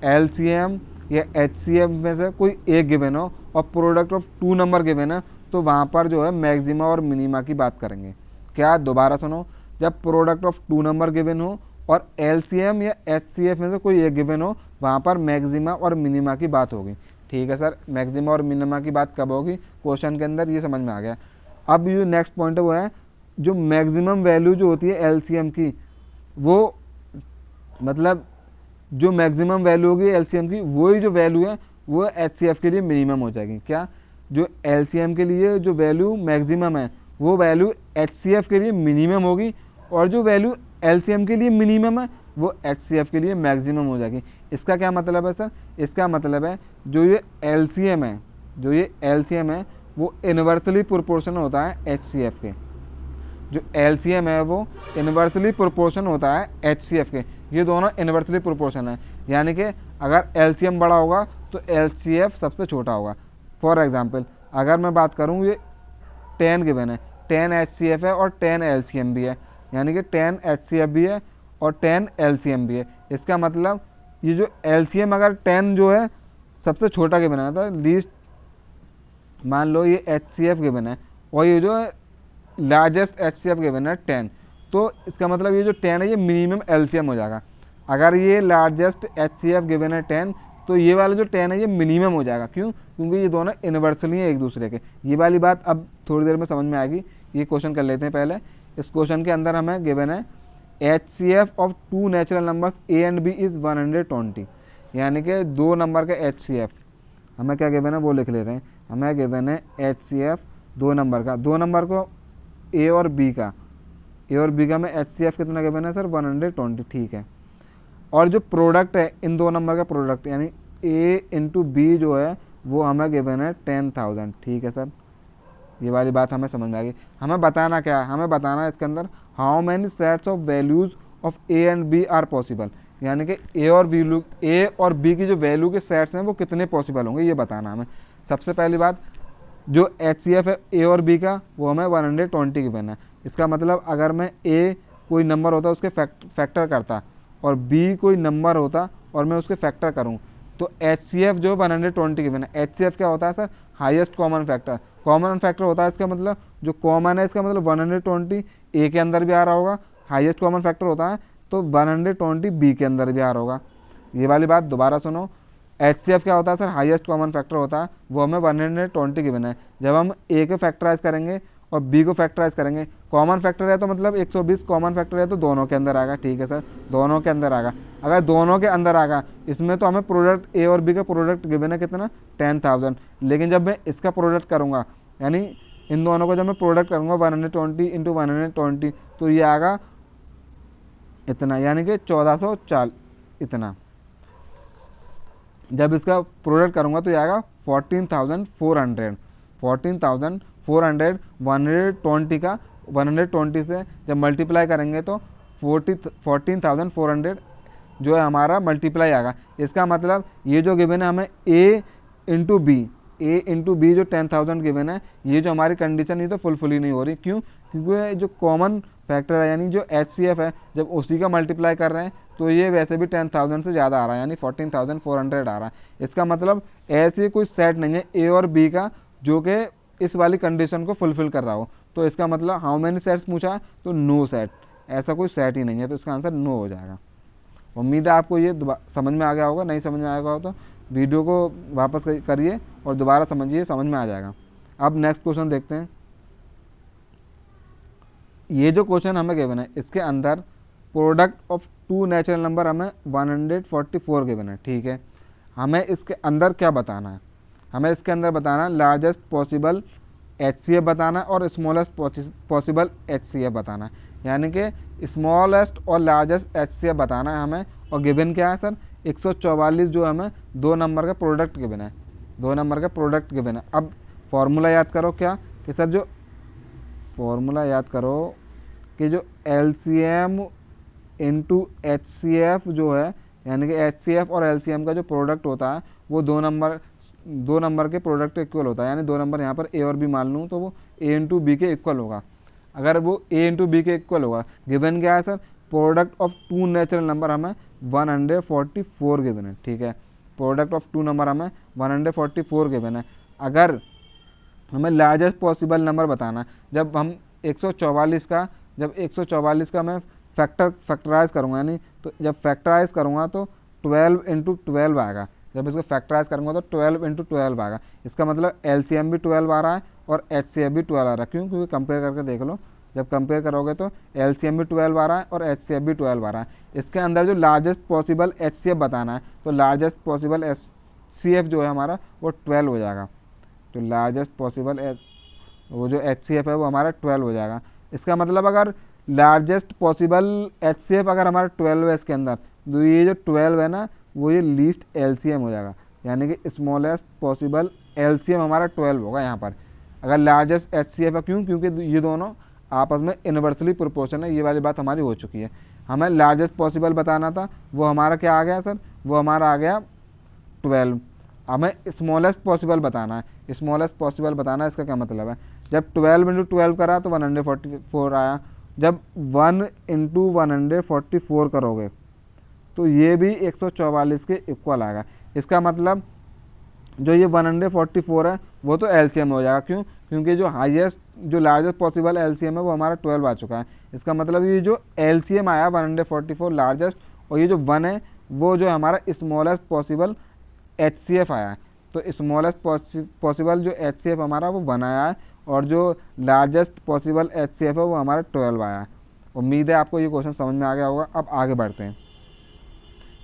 LCM या HCF में से कोई एक गिवन हो और प्रोडक्ट ऑफ 2 नंबर गिवन है, तो वहाँ पर जो है मैक्सिमा और मिनिमा की बात करेंगे। क्या, दोबारा सुनो, जब प्रोडक्ट ऑफ 2 नंबर गिवन हो और LCM या HCF में से कोई एक गिवन हो, वहाँ पर मैक्सिमा और मिनिमा की बात होगी। ठीक है सर, मैक्सिमा और मिनिमा की बात कब होगी क्वेश्चन के अंदर, ये समझ में आ गया। अब ये नेक्स्ट पॉइंट है वो है जो मैक्सिमम वैल्यू जो होती है LCM की, वो मतलब जो मैक्सिमम वैल्यू होगी LCM की वही जो वैल्यू है वो HCF के लिए मिनिमम हो जाएगी। क्या, जो LCM के लिए जो वैल्यू मैक्सिमम है वो वैल्यू HCF के लिए मिनिमम होगी और जो वैल्यू LCM के लिए मिनिमम है वो HCF के लिए मैक्सिमम हो जाएगी। इसका क्या मतलब है सर, इसका मतलब है जो ये LCM है वो इन्वर्सली प्रोपोर्शनल होता है HCF के। जो LCM है वो इन्वर्सली प्रोपोर्शन होता है HCF के। ये दोनों इन्वर्सली प्रोपोर्शन है, यानी कि अगर LCM बड़ा होगा तो LCF सबसे छोटा होगा। फॉर एग्जांपल अगर मैं बात करूँ, ये 10 गिवन है, 10 HCF है और 10 LCM भी है, यानी कि 10 HCF भी है और 10 LCM भी है। इसका मतलब ये जो LCM अगर 10 जो है सबसे छोटा गिवन है, तो लीस्ट मान लो ये HCF गिवन है और ये जो है लार्जेस्ट HCF गिवन है 10, तो इसका मतलब ये जो 10 है ये मिनिमम LCM हो जाएगा। अगर ये लार्जेस्ट HCF गिवन है 10, तो ये वाला जो 10 है ये मिनिमम हो जाएगा। क्यों? क्योंकि ये दोनों इन्वर्सली हैं एक दूसरे के। ये वाली बात अब थोड़ी देर में समझ में आएगी। ये क्वेश्चन कर लेते हैं पहले। इस क्वेश्चन के अंदर हमें गिवन है HCF of 2 natural numbers A and B is 120, यानी कि 2 नंबर का HCF हमें क्या गिवन है वो लिख लेते हैं। हमें गिवन है HCF 2 नंबर का, 2 नंबर को A और B का में HCF कितना गिवन है सर 120, ठीक है। और जो प्रोडक्ट है इन 2 नंबर का प्रोडक्ट यानी A इंटू B जो है वो हमें गिवन है 10,000, ठीक है सर। ये वाली बात हमें समझ में आ गई। हमें बताना क्या है, हमें बताना है इसके अंदर how many sets of values of A and B are possible, यानी कि A और B की जो वैल्यू के सेट्स हैं वो कितने पॉसिबल होंगे ये बताना हमें। सबसे पहली बात जो HCF है A और B का वो हमें 120 गिवन है। इसका मतलब अगर मैं A कोई नंबर होता उसके फैक्टर करता और B कोई नंबर होता और मैं उसके फैक्टर करूं तो HCF जो 120 गिवन है। HCF क्या होता है sir, highest common factor. Common factor होता है इसका मतलब जो कॉमन है, इसका मतलब 120 A के अंदर भी आ रहा होगा, हाईएस्ट कॉमन फैक्टर होता है तो 120 B के अंदर भी आ रहा होगा। ये वाली बात दोबारा सुनो, HCF क्या होता है सर, हाईएस्ट कॉमन फैक्टर होता है, वो हमें 120 गिवन है। जब हम A को फैक्टराइज करेंगे और B को फैक्टराइज करेंगे, कॉमन फैक्टर है तो मतलब 120 कॉमन फैक्टर है तो दोनों के अंदर आएगा, ठीक है सर, दोनों के अंदर आएगा। अगर दोनों के अंदर आएगा इसमें तो हमें प्रोडक्ट A और B का प्रोडक्ट गिवन है कितना 10,000, लेकिन जब मैं इसका प्रोडक्ट करूँगा यानी इन दोनों को जब मैं प्रोडक्ट करूँगा 120 इंटू 120 तो ये आएगा इतना, यानी कि 1440 इतना। जब इसका प्रोडक्ट करूँगा तो ये आएगा 14,400 120 का 120 से जब मल्टीप्लाई करेंगे तो 14,400 जो है हमारा मल्टीप्लाई आएगा। इसका मतलब ये जो गिवन है हमें A इंटू बी जो 10,000 गिवन है, ये जो हमारी कंडीशन ये तो फुलफिल ही नहीं हो रही। क्यों? क्योंकि जो कॉमन फैक्टर है यानी जो HCF है जब उसी का मल्टीप्लाई कर रहे हैं तो ये वैसे भी 10,000 से ज़्यादा आ रहा है, यानी 14,400 आ रहा है। इसका मतलब ऐसे कोई सेट नहीं है A और B का जो कि इस वाली कंडीशन को फुलफिल कर रहा हो। तो इसका मतलब हाउ मैनी सेट्स पूछा है, तो नो सेट, ऐसा कोई सेट ही नहीं है, तो इसका आंसर नो हो जाएगा। उम्मीद है आपको ये समझ में आ गया होगा, नहीं समझ में आएगा हो तो वीडियो को वापस करिए और दोबारा समझिए, समझ में आ जाएगा। अब नेक्स्ट क्वेश्चन देखते हैं। ये जो क्वेश्चन हमें गिवन है, इसके अंदर product of two natural number हमें 144 गिवन है, ठीक है। हमें इसके अंदर क्या बताना है, हमें इसके अंदर बताना है लार्जेस्ट पॉसिबल HCF बताना है और स्मॉलेस्ट पॉसिबल HCF बताना है, यानी कि स्मॉलेस्ट और लार्जेस्ट HCF बताना है हमें। और गिवन क्या है सर, 144 जो हमें दो नंबर का प्रोडक्ट गिवन है, दो नंबर का प्रोडक्ट गिवन है। अब फॉर्मूला याद करो क्या, कि सर जो फॉर्मूला याद करो कि जो LCM इंटू HCF जो है, यानी कि HCF और LCM का जो प्रोडक्ट होता है वो दो नंबर के प्रोडक्ट के इक्वल होता है, यानी दो नंबर यहाँ पर A और B मान लूँ तो वो A इंटू बी के इक्वल होगा। अगर वो A इंटू बी के इक्वल होगा, गिवन क्या है sir, product of two natural number हमें 144 गिवन है, ठीक है। प्रोडक्ट ऑफ टू नंबर हमें 144 गिवन है। अगर हमें लार्जेस्ट पॉसिबल नंबर बताना है, जब 144 का मैं फैक्टराइज करूँगा, यानी तो जब फैक्टराइज करूँगा तो 12 इंटू 12 आएगा। जब इसको फैक्टराइज करूँगा तो 12 इंटू 12 आएगा। इसका मतलब LCM भी 12 आ रहा है और HCF भी 12 आ रहा है। क्यों? क्योंकि कंपेयर करके देख लो, जब कंपेयर करोगे तो LCM भी 12 आ रहा है और HCF भी 12 आ रहा है। इसके अंदर जो लार्जेस्ट पॉसिबल HCF बताना है, तो लार्जेस्ट पॉसिबल HCF जो है हमारा वो 12 हो जाएगा। तो लार्जेस्ट पॉसिबल वो जो HCF है वो हमारा 12 हो जाएगा। इसका मतलब अगर लार्जेस्ट पॉसिबल HCF अगर हमारा 12 है इसके अंदर, तो ये जो 12 है ना, वो ये लीस्ट LCM हो जाएगा, यानी कि स्मॉलेस्ट पॉसिबल LCM हमारा 12 होगा यहाँ पर, अगर लार्जेस्ट HCF है। क्यों? क्योंकि ये दोनों आपस में इन्वर्सली प्रोपोर्शन है। ये वाली बात हमारी हो चुकी है। हमें लार्जेस्ट पॉसिबल बताना था, वो हमारा क्या आ गया सर, वो हमारा आ गया 12। हमें स्मॉलेस्ट पॉसिबल बताना है, स्मॉलेस्ट पॉसिबल बताना है। इसका क्या मतलब है, जब 12 इंटू 12 करा तो 144 आया। जब 1 इंटू 144 करोगे तो ये भी 144 के इक्वल आएगा। इसका मतलब जो ये 144 है वो तो LCM हो जाएगा। क्यों? क्योंकि जो लार्जेस्ट पॉसिबल LCM है वो हमारा 12 आ चुका है। इसका मतलब ये जो LCM आया 144 लार्जेस्ट, और ये जो 1 है वो जो हमारा स्मॉलेस्ट पॉसिबल HCF आया है। तो स्मॉलेस्ट पॉसिबल जो HCF हमारा वो 1 आया है, और जो लार्जेस्ट पॉसिबल HCF है वो हमारा 12 आया है। उम्मीद है आपको ये क्वेश्चन समझ में आ गया होगा। अब आगे बढ़ते हैं।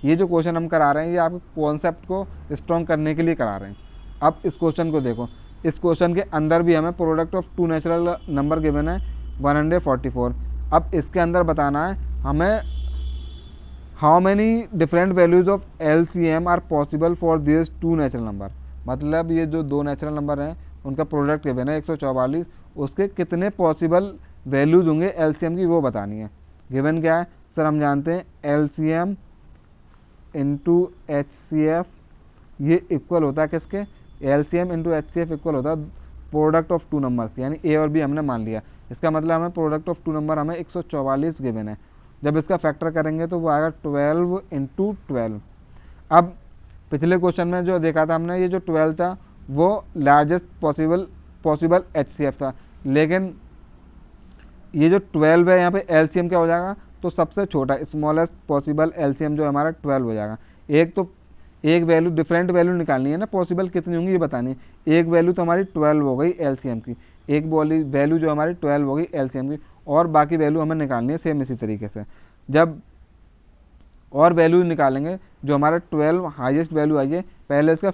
ये जो क्वेश्चन हम करा रहे हैं ये आपके कॉन्सेप्ट को स्ट्रॉन्ग करने के लिए करा रहे हैं। अब इस क्वेश्चन को देखो, इस क्वेश्चन के अंदर भी हमें product of two natural number given है 144। अब इसके अंदर बताना है हमें how many different values of LCM are possible for this two natural number. मतलब ये जो दो नेचुरल नंबर हैं उनका प्रोडक्ट गिवन है 144, उसके कितने पॉसिबल वैल्यूज़ होंगे LCM की, वो बतानी है। गिवन क्या है सर, हम जानते हैं LCM इंटू HCF ये इक्वल होता है किसके, LCM इंटू HCF इक्वल होता है प्रोडक्ट ऑफ टू नंबर्स, यानी A और B हमने मान लिया। इसका मतलब हमें प्रोडक्ट ऑफ टू नंबर हमें 144 गिवन है। जब इसका फैक्टर करेंगे तो वो आएगा 12 इंटू 12। अब पिछले क्वेश्चन में जो देखा था हमने, ये जो 12 था वो लार्जेस्ट पॉसिबल HCF था, लेकिन ये जो 12 है यहाँ पे LCM क्या हो जाएगा, तो सबसे छोटा स्मॉलेस्ट पॉसिबल LCM जो हमारा 12 हो जाएगा। एक वैल्यू डिफरेंट वैल्यू निकालनी है ना, पॉसिबल कितनी होंगी ये बतानी है। एक वैल्यू तो हमारी 12 हो गई LCM की, एक वैल्यू जो हमारी 12 हो गई LCM की, और बाकी वैल्यू हमें निकालनी है सेम इसी तरीके से। जब और वैल्यू निकालेंगे जो हमारा 12 हाईएस्ट वैल्यू आई है, पहले इसका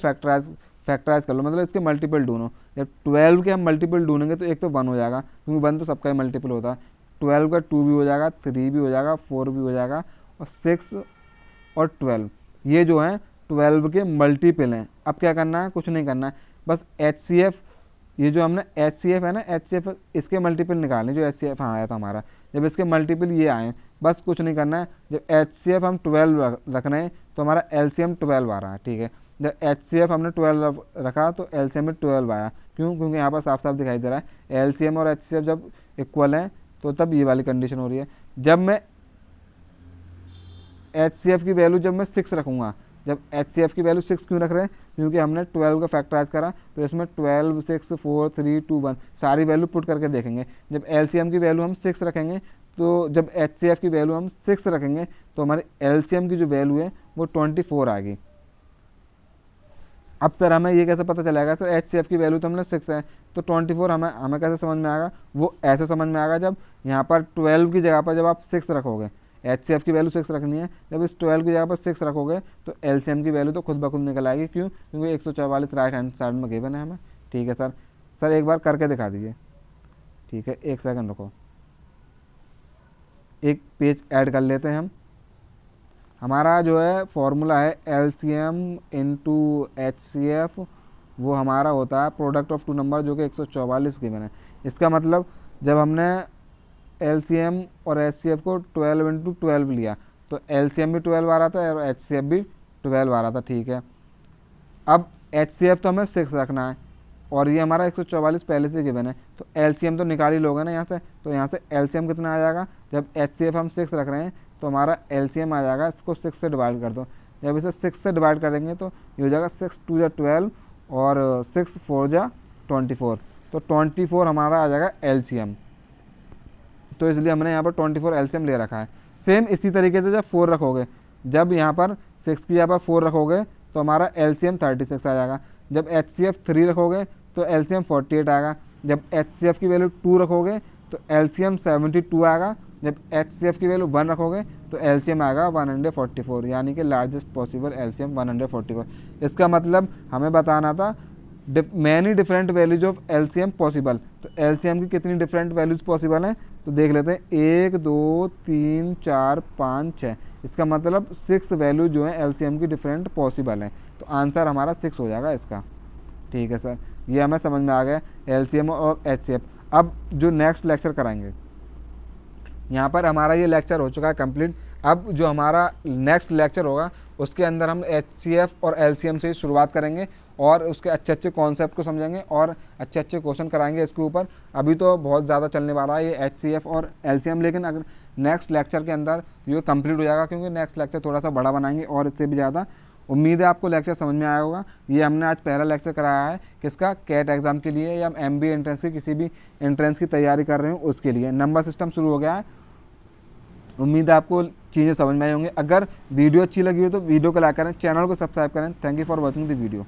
फैक्टराइज कर लो, मतलब इसके मल्टीपल ढूंढो। जब 12 के हम मल्टीपल ढूंढेंगे तो एक तो 1 हो जाएगा, क्योंकि 1 तो सबका ही मल्टीपल होता है। 12 का 2 भी हो जाएगा, 3 भी हो जाएगा, 4 भी हो जाएगा, और 6 और 12 ये जो हैं 12 के मल्टीपल हैं। अब क्या करना है, कुछ नहीं करना है, बस HCF, ये जो हमने HCF है ना, HCF इसके मल्टीपल निकालने, जो HCF आया था हमारा, जब इसके मल्टीपल ये आए, बस कुछ नहीं करना है। जब HCF हम 12 रख रहे हैं तो हमारा LCM 12 आ रहा है, ठीक है। जब HCF हमने 12 रखा तो LCM में 12 आया। क्यों? क्योंकि यहाँ पर साफ साफ दिखाई दे रहा है LCM और HCF जब इक्वल हैं तो तब ये वाली कंडीशन हो रही है। जब मैं HCF की वैल्यू जब मैं 6 रखूँगा जब HCF की वैल्यू 6 क्यों रख रहे हैं, क्योंकि हमने 12 का फैक्टराइज करा, तो इसमें 12, 6, 4, 3, 2, 1 सारी वैल्यू पुट करके देखेंगे। जब LCM की वैल्यू हम 6 रखेंगे, तो जब HCF की वैल्यू हम 6 रखेंगे तो हमारे LCM की जो वैल्यू है वो 24 आएगी। अब सर हमें ये कैसे पता चलेगा, सर HCF की वैल्यू तो हमने 6 है, तो 24 हमें कैसे समझ में आएगा, वो ऐसे समझ में आएगा जब यहाँ पर 12 की जगह पर जब आप 6 रखोगे, HCF की वैल्यू 6 रखनी है, जब इस 12 की जगह पर 6 रखोगे तो LCM की वैल्यू तो खुद ब खुद निकल आएगी। क्यों, क्योंकि 144 राइट हैंड साइड में गिवन है हमें। ठीक है सर, सर एक बार करके दिखा दीजिए। ठीक है, एक सेकंड रुको, एक पेज ऐड कर लेते हैं हम। हमारा जो है फॉर्मूला है LCM इंटू HCF, वो हमारा होता है प्रोडक्ट ऑफ टू नंबर, जो कि 144 गिवन है। इसका मतलब जब हमने LCM और HCF को 12 इंटू 12 लिया तो LCM भी 12 आ रहा था और HCF भी 12 आ रहा था। ठीक है, अब HCF तो हमें 6 रखना है और ये हमारा 144 पहले से गिवन है, तो LCM तो निकाल ही लोगे ना यहाँ से। तो यहाँ से LCM कितना आ जाएगा, जब HCF हम 6 रख रहे हैं तो हमारा LCM आ जाएगा, इसको 6 से डिवाइड कर दो। जब इसे 6 से डिवाइड करेंगे तो ये हो जाएगा 6 2 जा 12 और 6 4 जा 24, तो 24 हमारा आ जाएगा LCM। तो इसलिए हमने यहाँ पर 24 LCM ले रखा है। सेम इसी तरीके से जब 4 रखोगे, जब यहाँ पर 6 की जगह पर 4 रखोगे तो हमारा LCM 36 आ जाएगा। जब HCF 3 रखोगे तो LCM 48 आएगा। जब HCF की वैल्यू 2 रखोगे तो LCM 72 आएगा। जब HCF की वैल्यू 1 रखोगे तो LCM आएगा 144, यानी कि लार्जेस्ट पॉसिबल LCM 144। इसका मतलब हमें बताना था many different values of LCM possible. तो LCM की कितनी डिफरेंट वैल्यूज पॉसिबल हैं, तो देख लेते हैं, 1 2 3 4 5 6। इसका मतलब 6 वैल्यू जो है LCM की डिफरेंट पॉसिबल हैं। तो आंसर हमारा 6 हो जाएगा इसका। ठीक है सर, ये हमें समझ में आ गया LCM और HCF। अब जो नेक्स्ट लेक्चर कराएंगे, यहाँ पर हमारा ये लेक्चर हो चुका है कंप्लीट। अब जो हमारा नेक्स्ट लेक्चर होगा उसके अंदर हम HCF और LCM से शुरुआत करेंगे और उसके अच्छे अच्छे कॉन्सेप्ट को समझेंगे और अच्छे अच्छे क्वेश्चन कराएंगे इसके ऊपर। अभी तो बहुत ज़्यादा चलने वाला है ये HCF और LCM, लेकिन अगर नेक्स्ट लेक्चर के अंदर ये कंप्लीट हो जाएगा, क्योंकि नेक्स्ट लेक्चर थोड़ा सा बड़ा बनाएंगे और इससे भी ज़्यादा। उम्मीद है आपको लेक्चर समझ में आया होगा। ये हमने आज पहला लेक्चर कराया है किसका, कैट एग्ज़ाम के लिए या MBA एंट्रेंस की किसी भी एंट्रेंस की तैयारी कर रहे हो उसके लिए। नंबर सिस्टम शुरू हो गया है। उम्मीद है आपको चीज़ें समझ में आई होंगी। अगर वीडियो अच्छी लगी हो तो वीडियो को लाइक करें, चैनल को सब्सक्राइब करें। Thank you for watching the video.